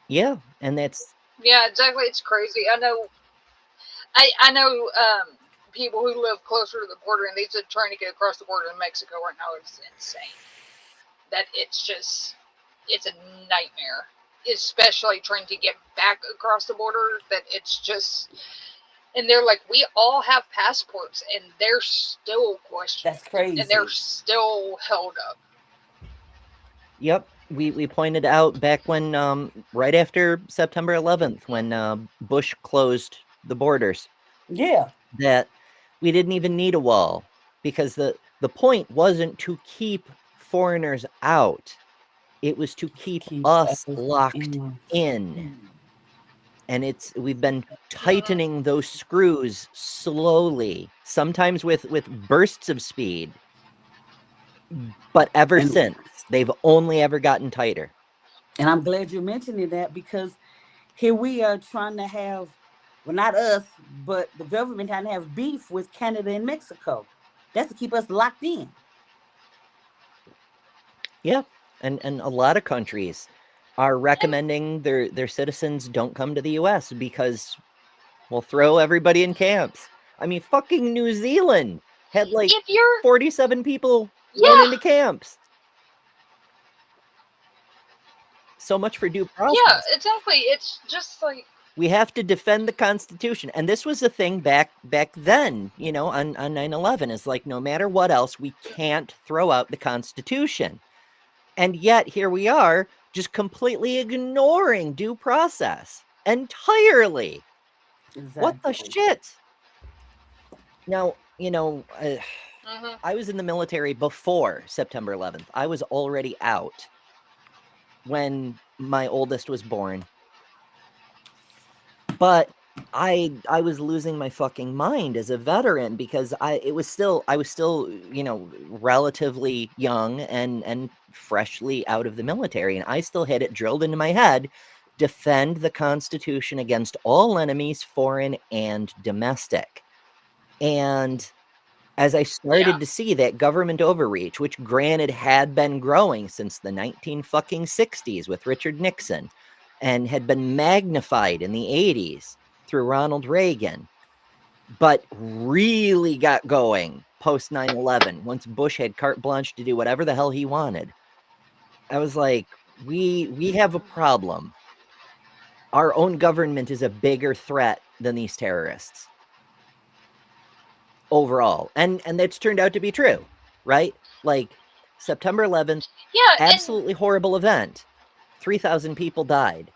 Yeah, and that's... Yeah, exactly. It's crazy. I know people who live closer to the border, and they said trying to get across the border in Mexico right now is insane. That it's a nightmare. Especially trying to get back across the border, that it's just... And they're like, we all have passports, and they're still questioned. That's crazy. And they're still held up. Yep. We pointed out back when, right after September 11th, when Bush closed the borders. Yeah. That we didn't even need a wall, because the point wasn't to keep foreigners out. It was to keep us locked in. And we've been tightening those screws slowly, sometimes with bursts of speed. But ever since, they've only ever gotten tighter. And I'm glad you're mentioning that, because here we are trying to have, well, not us, but the government trying to have beef with Canada and Mexico. That's to keep us locked in. Yeah. And a lot of countries are recommending their citizens don't come to the US because we'll throw everybody in camps. I mean, fucking New Zealand had like 47 people thrown into camps. So much for due process. Yeah, exactly. It's just like... We have to defend the Constitution. And this was the thing back then, you know, on 9/11. It's like, no matter what else, we can't throw out the Constitution. And yet here we are, just completely ignoring due process entirely. Exactly. What the shit? Now, you know, I was in the military before September 11th. I was already out when my oldest was born. But I was losing my fucking mind as a veteran because I was still, you know, relatively young and freshly out of the military, and I still had it drilled into my head: defend the Constitution against all enemies, foreign and domestic. And as I started to see that government overreach, which granted had been growing since the 1960s with Richard Nixon and had been magnified in the 80s through Ronald Reagan, but really got going post 9/11 once Bush had carte blanche to do whatever the hell he wanted. I was like, we have a problem. Our own government is a bigger threat than these terrorists overall, and that's turned out to be true, right? Like September 11th, absolutely horrible event. 3,000 people died.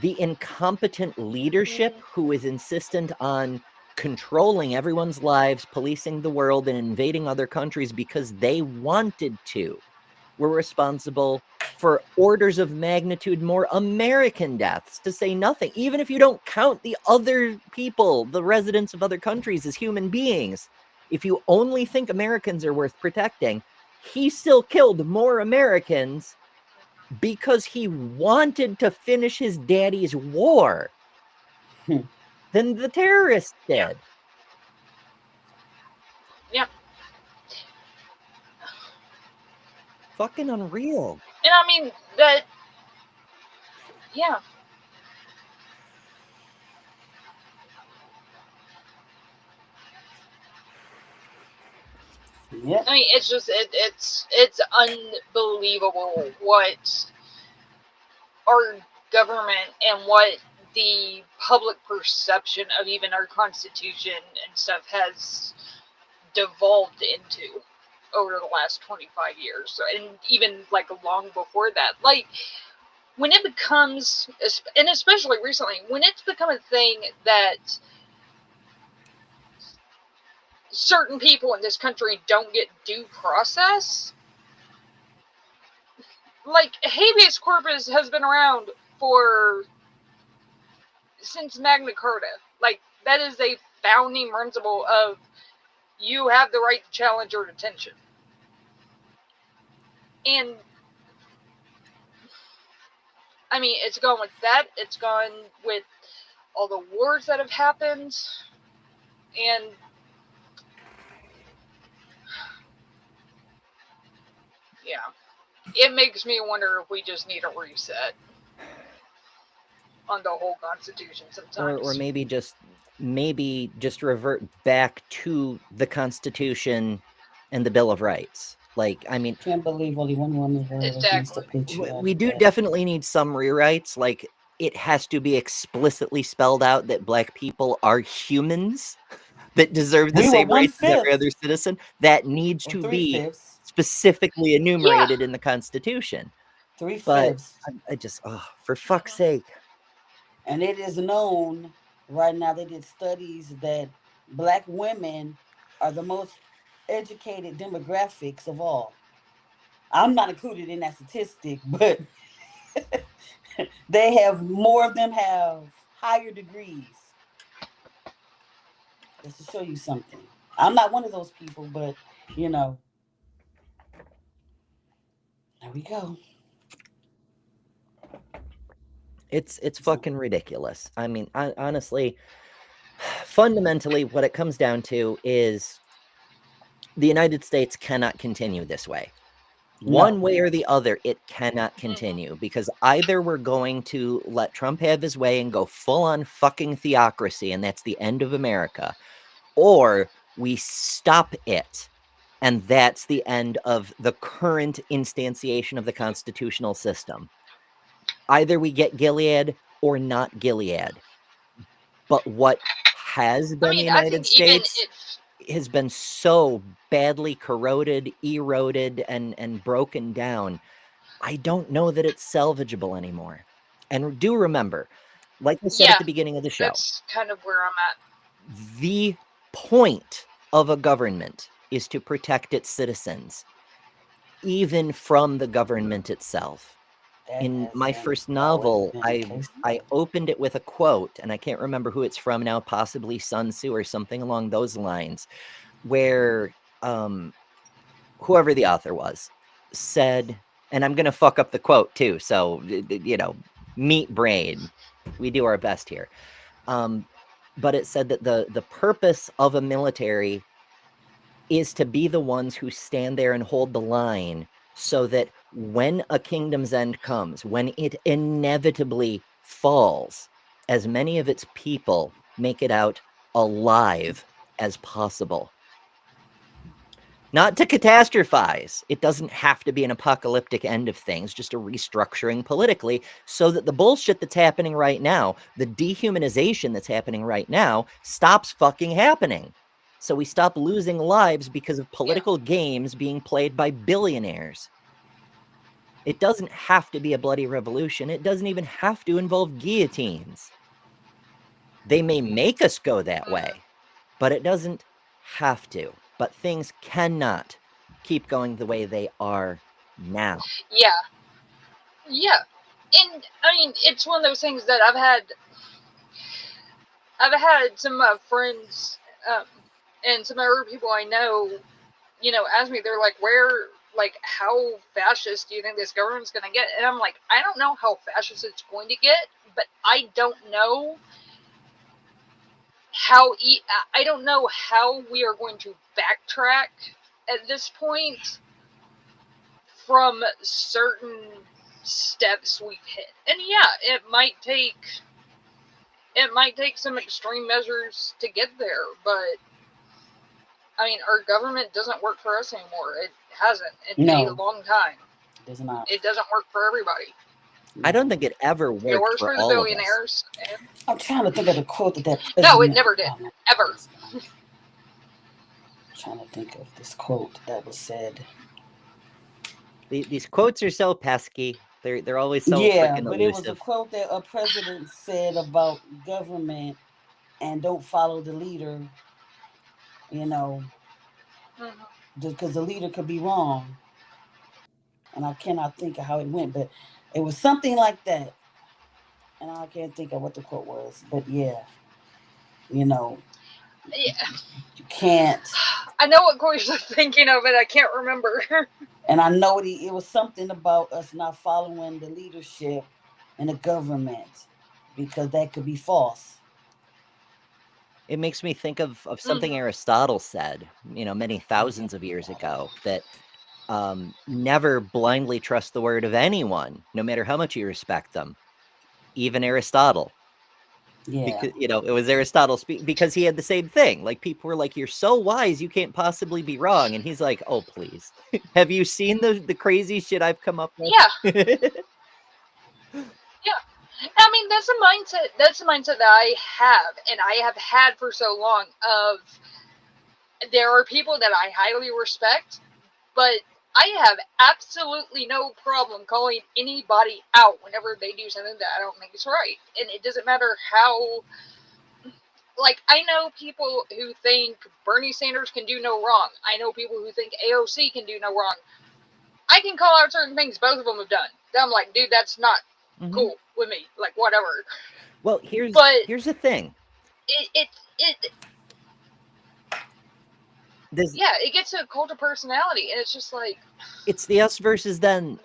The incompetent leadership who is insistent on controlling everyone's lives, policing the world, and invading other countries because they wanted to, were responsible for orders of magnitude more American deaths, to say nothing. Even if you don't count the other people, the residents of other countries, as human beings, if you only think Americans are worth protecting, he still killed more Americans because he wanted to finish his daddy's war than the terrorists did. Yeah. Fucking unreal. And I mean, that, yeah. Yep. I mean, it's just, it's unbelievable what our government and what the public perception of even our Constitution and stuff has devolved into over the last 25 years, and even like long before that. Like, when it becomes, and especially recently, when it's become a thing that certain people in this country don't get due process, like, habeas corpus has been around since Magna Carta. Like, that is a founding principle of you have the right to challenge your detention. And I mean, it's gone with that. It's gone with all the wars that have happened. And yeah, it makes me wonder if we just need a reset on the whole Constitution sometimes. Or maybe just revert back to the Constitution and the Bill of Rights. Like, I mean, Can't believe only one woman against the patriarchy. We do definitely need some rewrites. Like, it has to be explicitly spelled out that Black people are humans that deserve the same rights as every other citizen. That needs to be specifically enumerated in the Constitution. 3/5. But I just, for fuck's sake. And it is known right now, they did studies that Black women are the most educated demographics of all. I'm not included in that statistic, but more of them have higher degrees. Just to show you something. I'm not one of those people, but you know, there we go. It's fucking ridiculous. I mean, honestly, fundamentally, what it comes down to is the United States cannot continue this way. One way or the other, it cannot continue, because either we're going to let Trump have his way and go full on fucking theocracy, and that's the end of America, or we stop it, and that's the end of the current instantiation of the constitutional system. Either we get Gilead or not Gilead. But what has been the United States has been so badly corroded, eroded, and broken down. I don't know that it's salvageable anymore. And do remember, like I said at the beginning of the show, that's kind of where I'm at. The point of a government is to protect its citizens, even from the government itself. In my first novel, I opened it with a quote, and I can't remember who it's from now, possibly Sun Tzu or something along those lines, where whoever the author was said, and I'm going to fuck up the quote too, so, meat brain, we do our best here. But it said that the purpose of a military is to be the ones who stand there and hold the line, so that when a kingdom's end comes, when it inevitably falls, as many of its people make it out alive as possible. Not to catastrophize. It doesn't have to be an apocalyptic end of things, just a restructuring politically, so that the bullshit that's happening right now, the dehumanization that's happening right now, stops fucking happening. So we stop losing lives because of political games being played by billionaires. It doesn't have to be a bloody revolution. It doesn't even have to involve guillotines. They may make us go that way, but it doesn't have to. But things cannot keep going the way they are now. Yeah. And I mean, it's one of those things that I've had some of my friends and some other people I know, ask me, they're like, how fascist do you think this government's going to get? And I'm like, I don't know how fascist it's going to get, but I don't know how we are going to backtrack at this point from certain steps we've hit. And yeah, it might take some extreme measures to get there, but I mean, our government doesn't work for us anymore. It hasn't in a long time. It does not. It doesn't work for everybody. I don't think it ever worked. It works for the all billionaires. I'm trying to think of the quote that No, it never did. Ever. I'm trying to think of this quote that was said. These quotes are so pesky. They're always so freaking elusive. But it was a quote that a president said about government and don't follow the leader, because the leader could be wrong. And I cannot think of how it went, but it was something like that. And I can't think of what the quote was, but yeah. You can't. I know what quote you're thinking of, but I can't remember. And I know it was something about us not following the leadership in the government, because that could be false. It makes me think of something Aristotle said, many thousands of years ago, that never blindly trust the word of anyone, no matter how much you respect them. Even Aristotle. Yeah. Because, it was Aristotle because he had the same thing. Like, people were like, "You're so wise, you can't possibly be wrong." And he's like, "Oh, please. Have you seen the crazy shit I've come up with?" Yeah. Yeah. I mean, that's a mindset that I have, and I have had for so long, of there are people that I highly respect, but I have absolutely no problem calling anybody out whenever they do something that I don't think is right. And it doesn't matter how, I know people who think Bernie Sanders can do no wrong. I know people who think AOC can do no wrong. I can call out certain things both of them have done. I'm like, dude, that's not cool with me. Whatever. Well, here's the thing. It gets to a cult of personality, and it's just like, it's the us versus them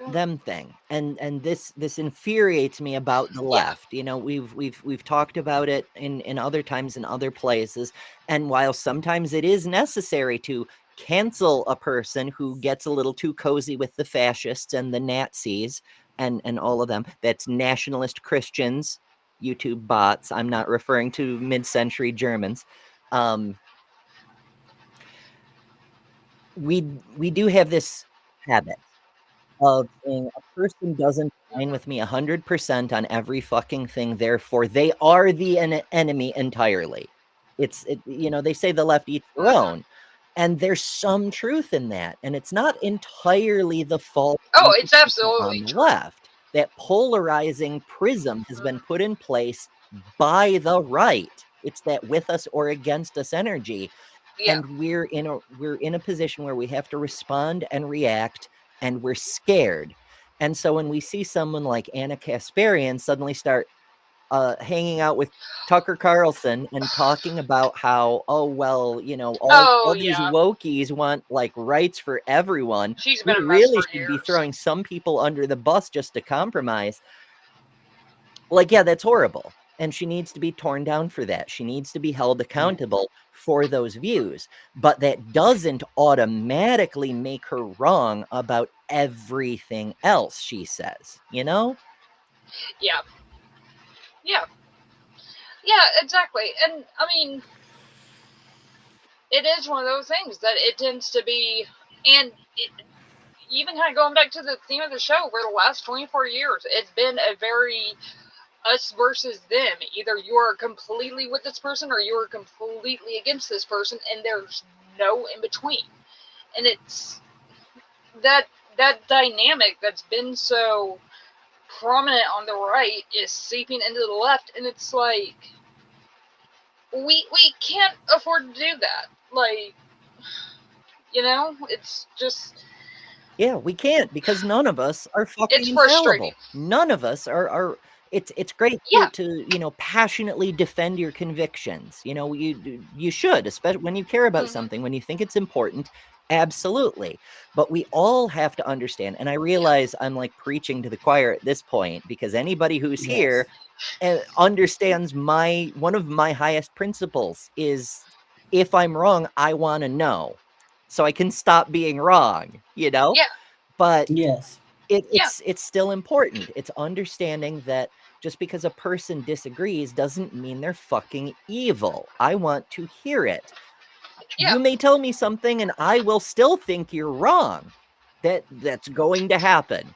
thing, and this infuriates me about the left. We've talked about it in other times in other places, and while sometimes it is necessary to cancel a person who gets a little too cozy with the fascists and the Nazis and all of them, that's nationalist Christians, YouTube bots. I'm not referring to mid-century Germans. We do have this habit of saying a person doesn't align with me 100% on every fucking thing, therefore they are the enemy entirely. They say the left eats their own, and there's some truth in that, and it's not entirely the fault it's absolutely on the left. That polarizing prism has been put in place by the right. It's that with us or against us energy. Yeah. And we're in a position where we have to respond and react, and we're scared. And so when we see someone like Anna Kasparian suddenly start hanging out with Tucker Carlson and talking about how, oh, well, all these yeah. wokies want like rights for everyone. She's We been a mess really for should be years. throwing some people under the bus just to compromise. Like, yeah, that's horrible. And she needs to be torn down for that. She needs to be held accountable for those views. But that doesn't automatically make her wrong about everything else she says, Yeah. Yeah. Yeah, exactly. And I mean, it is one of those things that it tends to be, and even kind of going back to the theme of the show, for the last 24 years, it's been a very us versus them. Either you are completely with this person or you are completely against this person, and there's no in between. And it's that dynamic that's been so prominent on the right is seeping into the left, and it's like we can't afford to do that. Like, it's just, yeah, we can't, because none of us are fucking it's frustrating. infallible. None of us are. It's great Yeah. to passionately defend your convictions. You should, especially when you care about something, when you think it's important. Absolutely. But we all have to understand, and I realize I'm like preaching to the choir at this point, because anybody who's here understands one of my highest principles is, if I'm wrong, I want to know so I can stop being wrong, Yeah. But Yes. it's still important. It's understanding that just because a person disagrees doesn't mean they're fucking evil. I want to hear it. Yeah. You may tell me something and I will still think you're wrong. That's going to happen.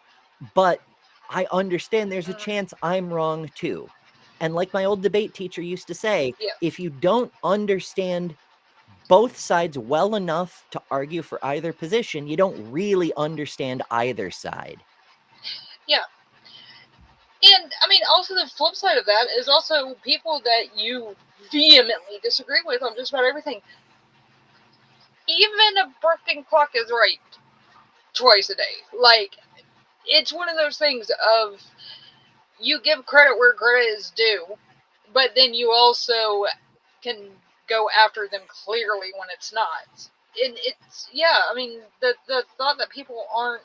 But I understand there's a chance I'm wrong too. And like my old debate teacher used to say, Yeah. if you don't understand both sides well enough to argue for either position, you don't really understand either side. Yeah. And I mean, also the flip side of that is also people that you vehemently disagree with on just about everything. Even a broken clock is right twice a day. Like, it's one of those things of, you give credit where credit is due, but then you also can go after them clearly when it's not. And it's, yeah, I mean, the thought that people are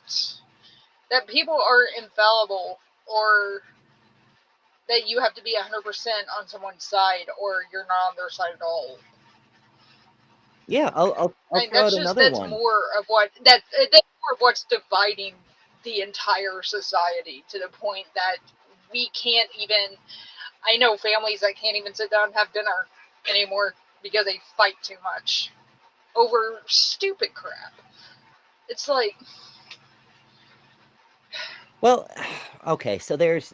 infallible, or that you have to be 100% on someone's side or you're not on their side at all. Yeah, I'll throw out another one. That's more of what's dividing the entire society, to the point that we can't even, I know families that can't even sit down and have dinner anymore because they fight too much over stupid crap. It's like, well, okay, so there's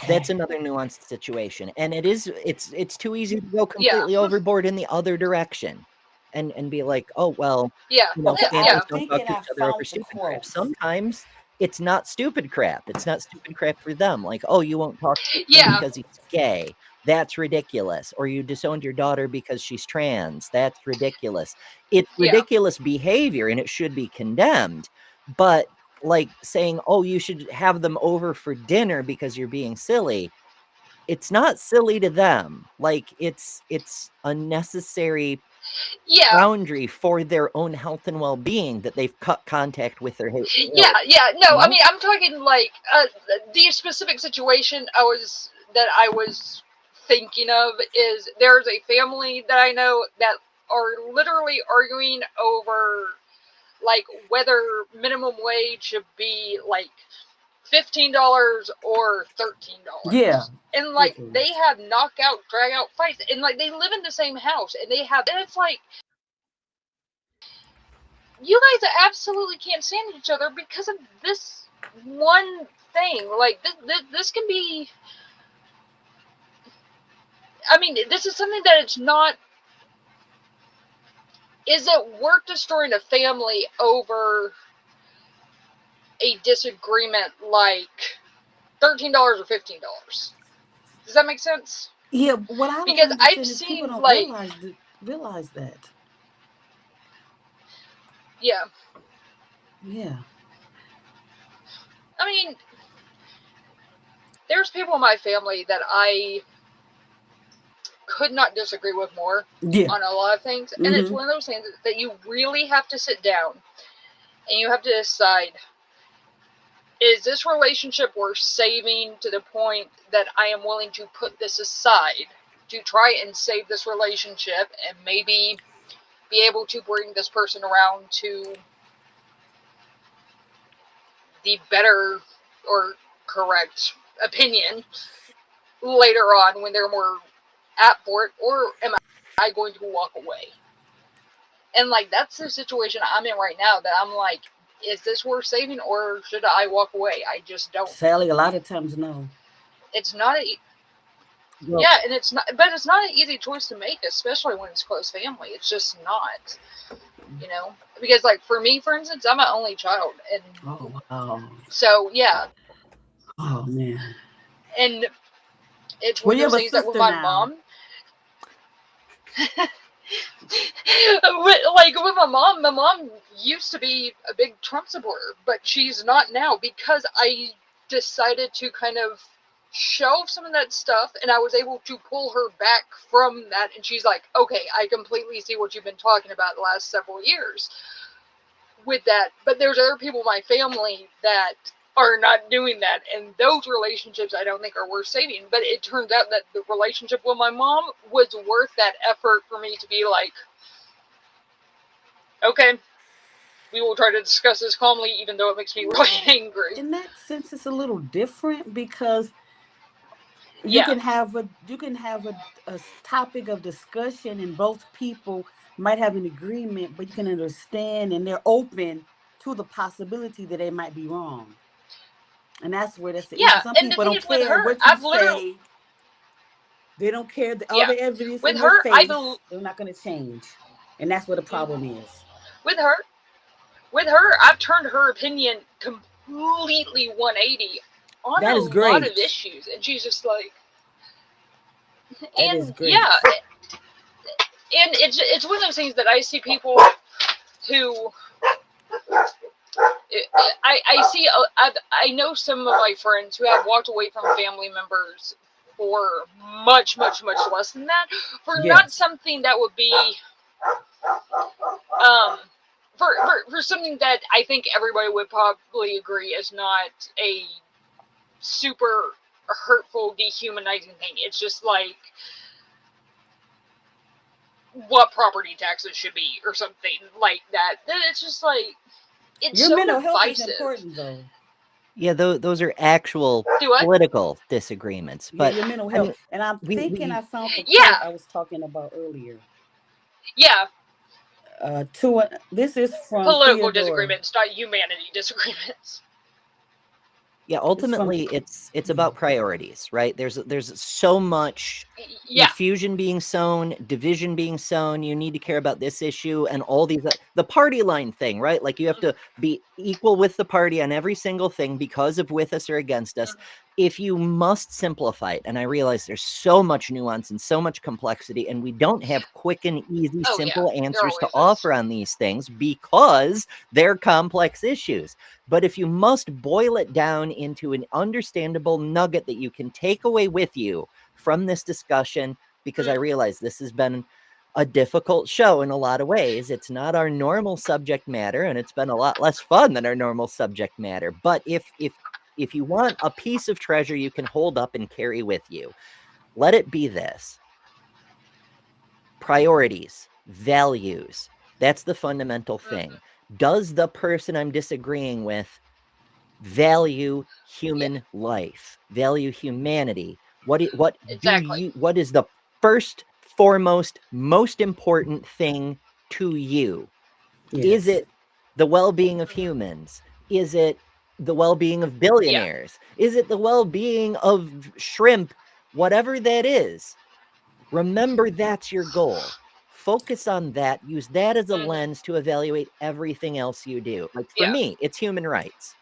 that's another nuanced situation, and it's too easy to go completely overboard in the other direction, and be like, oh well, families don't talk to each other over stupid crap. Sometimes it's not stupid crap. It's not stupid crap for them. Like, oh, you won't talk to him because he's gay. That's ridiculous. Or you disowned your daughter because she's trans. That's ridiculous. It's ridiculous behavior, and it should be condemned. But like saying, oh, you should have them over for dinner because you're being silly. It's not silly to them. Like, it's a necessary boundary for their own health and well-being that they've cut contact with their hate. No, I mean, I'm talking like the specific situation I was thinking of is, there's a family that I know that are literally arguing over like whether minimum wage should be like $15 or $13. Yeah. And like they have knockout, drag out fights, and like they live in the same house, and it's like, you guys absolutely can't stand each other because of this one thing. Like, this can be, I mean, this is something that it's not. Is it worth destroying a family over a disagreement like $13 or $15? Does that make sense? Yeah, what I don't because understand I've is seen people don't like realize that. Yeah. Yeah. I mean, there's people in my family that I could not disagree with more Yeah. on a lot of things. And it's one of those things that you really have to sit down and you have to decide, is this relationship worth saving to the point that I am willing to put this aside to try and save this relationship and maybe be able to bring this person around to the better or correct opinion later on when they're more apt for it, or am I going to walk away? And like, that's the situation I'm in right now, that I'm like, is this worth saving or should I walk away? I just don't. Sadly, a lot of times, no. It's not Well, yeah, and it's not, but it's not an easy choice to make, especially when it's close family. It's just not, you know, because like for me, for instance, I'm an only child, and Oh, wow. so yeah, Oh, man. and it's Well, one of you have those a things that with sister my now. mom, like with my mom used to be a big Trump supporter, but she's not now because I decided to kind of shelve some of that stuff, and I was able to pull her back from that, and she's like, okay, I completely see what you've been talking about the last several years with that. But there's other people in my family that are not doing that, and those relationships I don't think are worth saving. But it turns out that the relationship with my mom was worth that effort for me to be like, okay, we will try to discuss this calmly, even though it makes me really angry. In that sense, it's a little different because you Yeah. can have a topic of discussion, and both people might have an agreement, but you can understand and they're open to the possibility that they might be wrong. And that's where that's the issue. Yeah, Some and the people thing don't is with care her, what you I've literally, say. They don't care all yeah, the evidence with in your her, face. They're not going to change. And that's where the problem is. with her, with her, I've turned her opinion completely 180 on That a is lot of great. issues, and she's just like, That is and great. yeah, and it's one of those things that I see people who I see I know some of my friends who have walked away from family members for much less than that, for not Yes. something that would be um for something that I think everybody would probably agree is not a super hurtful, dehumanizing thing. It's just like what property taxes should be or something like that. Then it's just like, it's Your so mental health is divisive. important, though. yeah, those are actual Do what? political disagreements. Yeah, But your mental I health. mean, And I'm thinking we I found the quote Yeah, I was talking about earlier. yeah. This is from Political Theodore. disagreements, not humanity disagreements. yeah, It's from ultimately it's about priorities, right? There's so much Yeah. confusion being sown, division being sown. You need to care about this issue and all these, the party line thing, right? Like you have to be equal with the party on every single thing because of with us or against us. If you must simplify it, and I realize there's so much nuance and so much complexity, and we don't have quick and easy, Oh, yeah. simple There answers to always is. offer on these things because they're complex issues. But if you must boil it down into an understandable nugget that you can take away with you from this discussion, because I realize this has been a difficult show in a lot of ways. It's not our normal subject matter, and it's been a lot less fun than our normal subject matter. But if you want a piece of treasure you can hold up and carry with you, let it be this: priorities, values. That's the fundamental thing. Does the person I'm disagreeing with value human life, value humanity? What Exactly. what is the first, foremost, most important thing to you? Is yes. it the well-being of humans? Is it the well-being of Yeah. billionaires? Is it the well-being of shrimp? Whatever that is, remember that's your goal. Focus on that. Use that as a lens to evaluate everything else you do. Like for Yeah. me, it's human rights.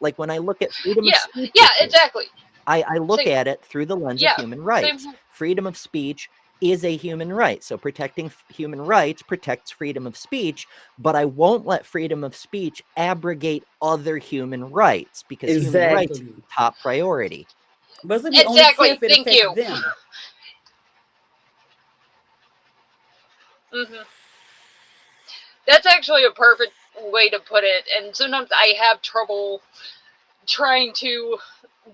Like when I look at freedom of Yeah. speech Yeah, issues, exactly. I look Same. at it through the lens of Yeah. human Same. rights. Freedom of speech is a human right. So protecting human rights protects freedom of speech, but I won't let freedom of speech abrogate other human rights, because human rights Exactly. are top priority. But we only care Exactly. if it Thank affects you. them. Hmm. That's actually a perfect way to put it. And sometimes I have trouble trying to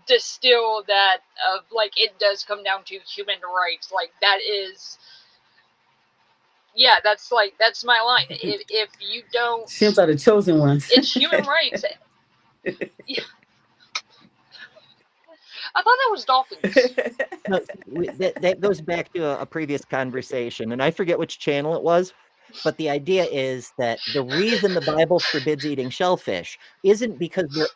distill that of like it does come down to human rights. Like that is, yeah, that's my line. If you don't, Sims are the chosen ones. it's human rights. Yeah, I thought that was dolphins. No, that goes back to a previous conversation, and I forget which channel it was, but the idea is that the reason the Bible forbids eating shellfish isn't because they're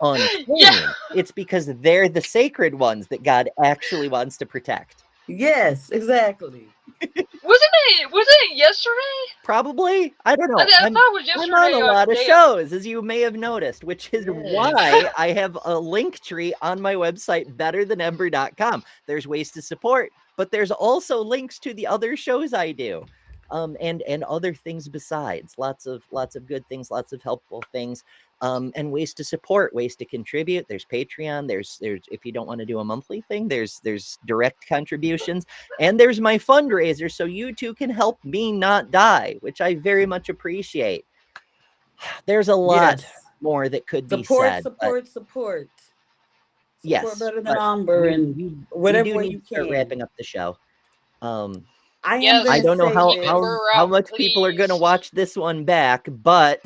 Yeah, unclean. It's because they're the sacred ones that God actually wants to protect. Yes, exactly. wasn't it yesterday? Probably. I don't know. I thought it was I'm on yesterday a or lot the of day shows, as you may have noticed, which is Yes. why I have a link tree on my website, betterthanember.com. There's ways to support, but there's also links to the other shows I do. And other things besides. Lots of good things, lots of helpful things. And ways to support, ways to contribute. There's Patreon. There's if you don't want to do a monthly thing, there's direct contributions, and there's my fundraiser, so you too can help me not die, which I very much appreciate. There's a lot Yes. more that could be Support, said, support, support. Support yes, Better Than but Amber and we whatever do way need you to start can. wrapping up the show. I am Yes, going I to don't know say how this. how out, much people are going to please. watch this one back, but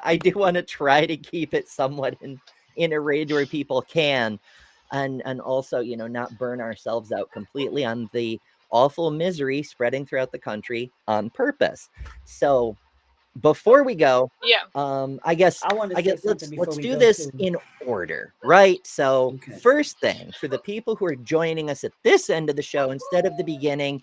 I do want to try to keep it somewhat in a range where people can, and also, you know, not burn ourselves out completely on the awful misery spreading throughout the country on purpose. So before we go, Yeah. I guess I want to say something before let's we do go this too. in order, right? So Okay. first thing, for the people who are joining us at this end of the show instead of the beginning,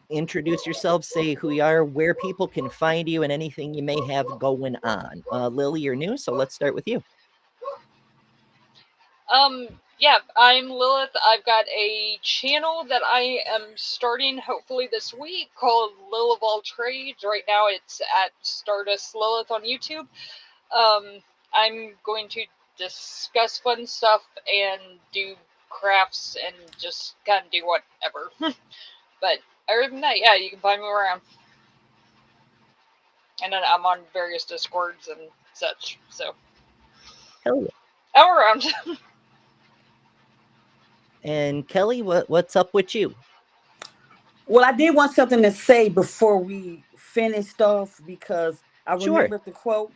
introduce yourselves, say who you are, where people can find you, and anything you may have going on. Lily, you're new, so let's start with you. Yeah, I'm Lilith. I've got a channel that I am starting hopefully this week called Lil of All Trades. Right now it's at Stardust Lilith on YouTube. I'm going to discuss fun stuff and do crafts and just kind of do whatever. But other than that, yeah, you can find me around. And then I'm on various Discords and such. So Hell yeah. I'm around. And Kelly, what's up with you? Well, I did want something to say before we finished off because I Sure. remembered the quote.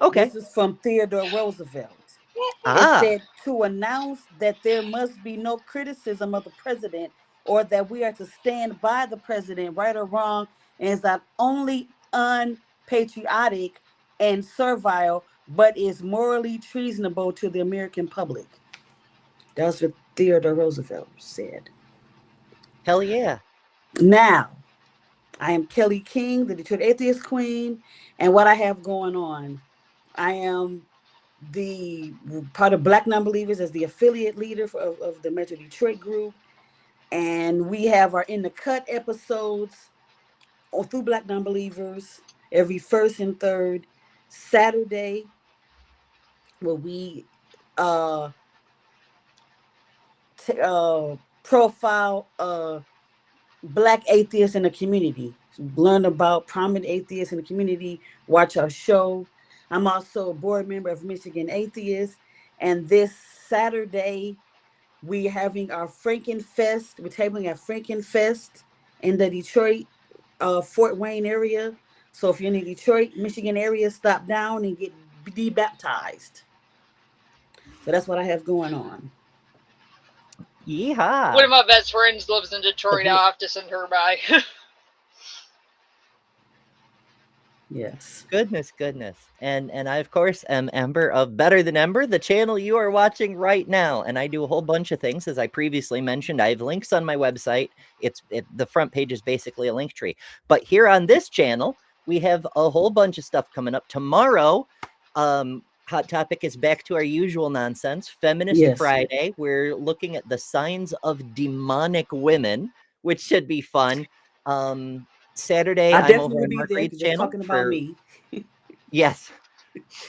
Okay. This is from Theodore Roosevelt. It Ah, said, to announce that there must be no criticism of the president or that we are to stand by the president, right or wrong, is not only unpatriotic and servile, but is morally treasonable to the American public. That's what Theodore Roosevelt said. hell yeah. Now, I am Kelly King, the Detroit Atheist Queen, and what I have going on, I am the part of Black Nonbelievers as the affiliate leader of the Metro Detroit group, and we have our In the Cut episodes through Black Nonbelievers every first and third Saturday, where we uh, profile Black atheists in the community, learn about prominent atheists in the community, watch our show. I'm also a board member of Michigan Atheists, and this Saturday we're having our Frankenfest. We're tabling at Frankenfest in the Detroit, Fort Wayne area. So if you're in the Detroit, Michigan area, stop down and get debaptized. So that's what I have going on. Yeehaw. One of my best friends lives in Detroit. I'll have to send her by. Yes. Goodness. And I, of course, am Ember of Better Than Ember, the channel you are watching right now. And I do a whole bunch of things. As I previously mentioned, I have links on my website. The front page is basically a link tree. But here on this channel, we have a whole bunch of stuff coming up. Tomorrow, Hot Topic is back to our usual nonsense. Feminist Yes. Friday. We're looking at the signs of demonic women, which should be fun. Saturday, I I'm definitely over will on be Mark there Reed's because they're channel talking about for me. yes.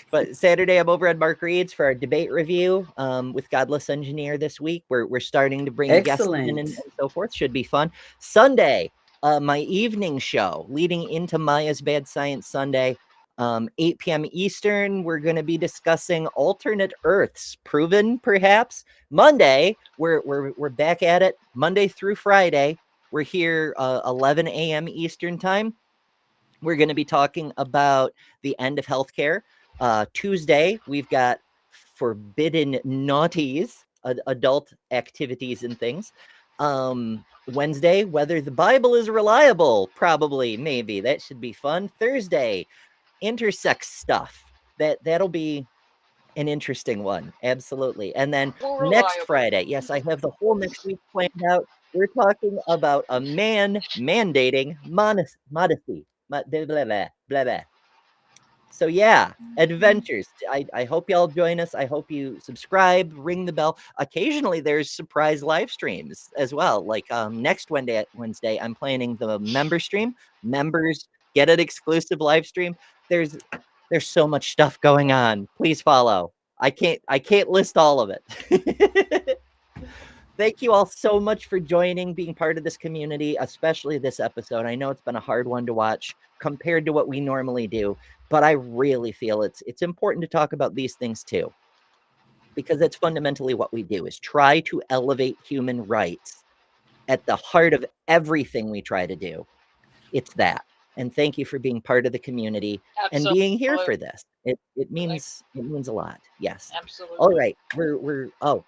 But Saturday, I'm over at Mark Reed's for our debate review with Godless Engineer this week. We're starting to bring guests in and so forth. Should be fun. Sunday, my evening show leading into Maya's Bad Science Sunday, 8 p.m. Eastern. We're going to be discussing alternate Earths, proven perhaps. Monday, we're back at it. Monday through Friday, we're here 11 a.m. Eastern time. We're going to be talking about the end of healthcare. Tuesday, we've got forbidden naughties, adult activities and things. Wednesday, whether the Bible is reliable, probably, maybe. That should be fun. Thursday, intersex stuff. That'll be an interesting one. Absolutely. And then next Friday, yes, I have the whole next week planned out. We're talking about a man mandating modesty. Blah, blah, blah, blah, blah. So yeah, adventures. I hope y'all join us. I hope you subscribe, ring the bell. Occasionally there's surprise live streams as well. Like next Wednesday, I'm planning the member stream. Members get an exclusive live stream. There's so much stuff going on. Please follow. I can't list all of it. Thank you all so much for joining, being part of this community, especially this episode. I know it's been a hard one to watch compared to what we normally do, but I really feel it's important to talk about these things too, because that's fundamentally what we do, is try to elevate human rights at the heart of everything we try to do. It's that. And thank you for being part of the community and being here for this. It means a lot. Yes. Absolutely. All right.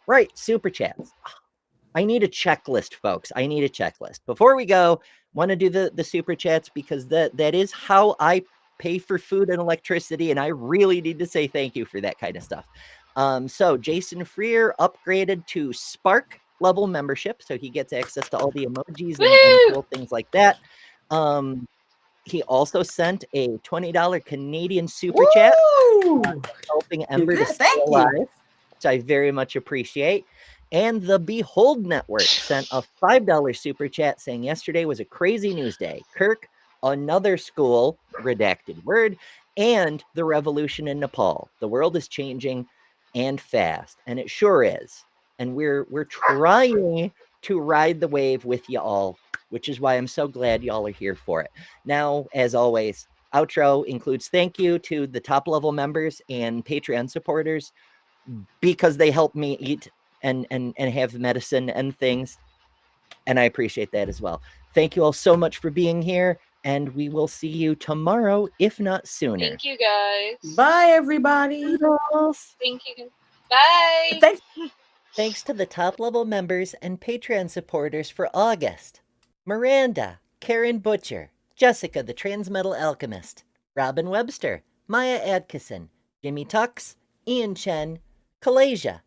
Right. Super chats. I need a checklist, folks. I need a checklist. Before we go, want to do the super chats, because that is how I pay for food and electricity, and I really need to say thank you for that kind of stuff. So Jason Freer upgraded to Spark level membership, so he gets access to all the emojis and cool things like that. He also sent a $20 Canadian super chat, helping Ember to stay alive, which I very much appreciate. And the Behold Network sent a $5 super chat saying yesterday was a crazy news day. Kirk, another school, redacted word, and the revolution in Nepal. The world is changing and fast, and it sure is. And we're trying to ride the wave with you all, which is why I'm so glad y'all are here for it. Now, as always, outro includes thank you to the top level members and Patreon supporters, because they help me eat and have medicine and things. And I appreciate that as well. Thank you all so much for being here, and we will see you tomorrow, if not sooner. Thank you, guys. Bye, everybody. Thank you. Bye. Thanks to the top level members and Patreon supporters for August: Miranda, Karen Butcher, Jessica the Transmetal Alchemist, Robin Webster, Maya Adkison, Jimmy Tux, Ian Chen, Kalasia,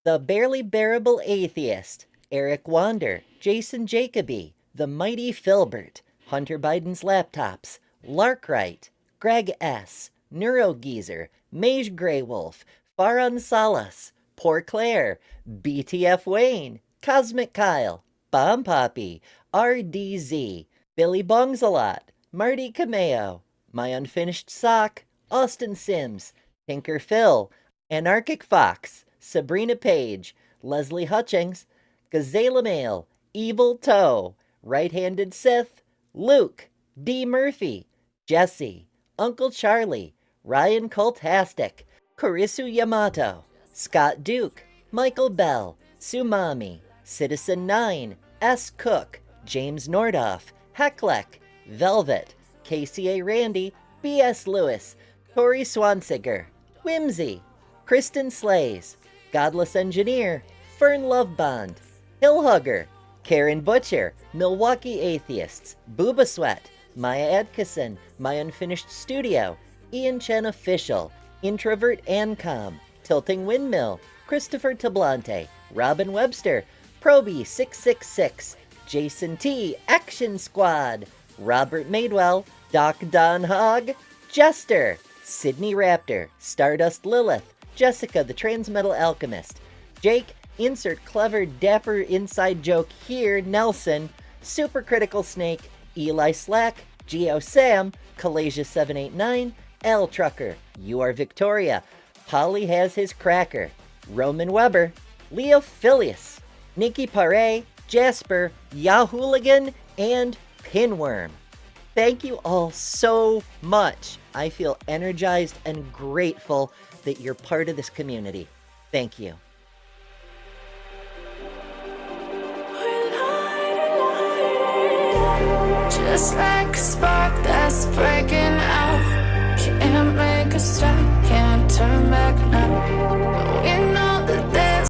The Barely Bearable Atheist, Eric Wander, Jason Jacoby, The Mighty Filbert, Hunter Biden's Laptops, Larkwright, Greg S., Neurogeezer, Mage Greywolf, Faran Salas, Poor Claire, BTF Wayne, Cosmic Kyle, Bomb Poppy, RDZ, Billy Bongsalot, Marty Cameo, My Unfinished Sock, Austin Sims, Tinker Phil, Anarchic Fox, Sabrina Page, Leslie Hutchings, Gazela Mail, Evil Toe, Right-Handed Sith, Luke, D. Murphy, Jesse, Uncle Charlie, Ryan Cultastic, Kurisu Yamato, Scott Duke, Michael Bell, Sumami, Citizen 9, S. Cook, James Nordoff, Heckleck, Velvet, KCA Randy, B.S. Lewis, Tori Swansiger, Whimsy, Kristen Slays, Godless Engineer, Fern Lovebond, Hillhugger, Karen Butcher, Milwaukee Atheists, Booba Sweat, Maya Adkison, My Unfinished Studio, Ian Chen Official, Introvert Ancom, Tilting Windmill, Christopher Tablante, Robin Webster, Proby666, Jason T, Action Squad, Robert Madewell, Doc Don Hogg, Jester, Sydney Raptor, Stardust Lilith, Jessica the Transmetal Alchemist, Jake, insert clever dapper inside joke here, Nelson, Supercritical Snake, Eli Slack, Geo Sam, Kalasia789, L Trucker, You Are Victoria, Polly Has His Cracker, Roman Weber, Leo Filius, Nikki Pare, Jasper, Yahooligan, and Pinworm. Thank you all so much. I feel energized and grateful that you're part of this community. Thank you. Just like a spark that's breaking out. Can't make a stop, can't turn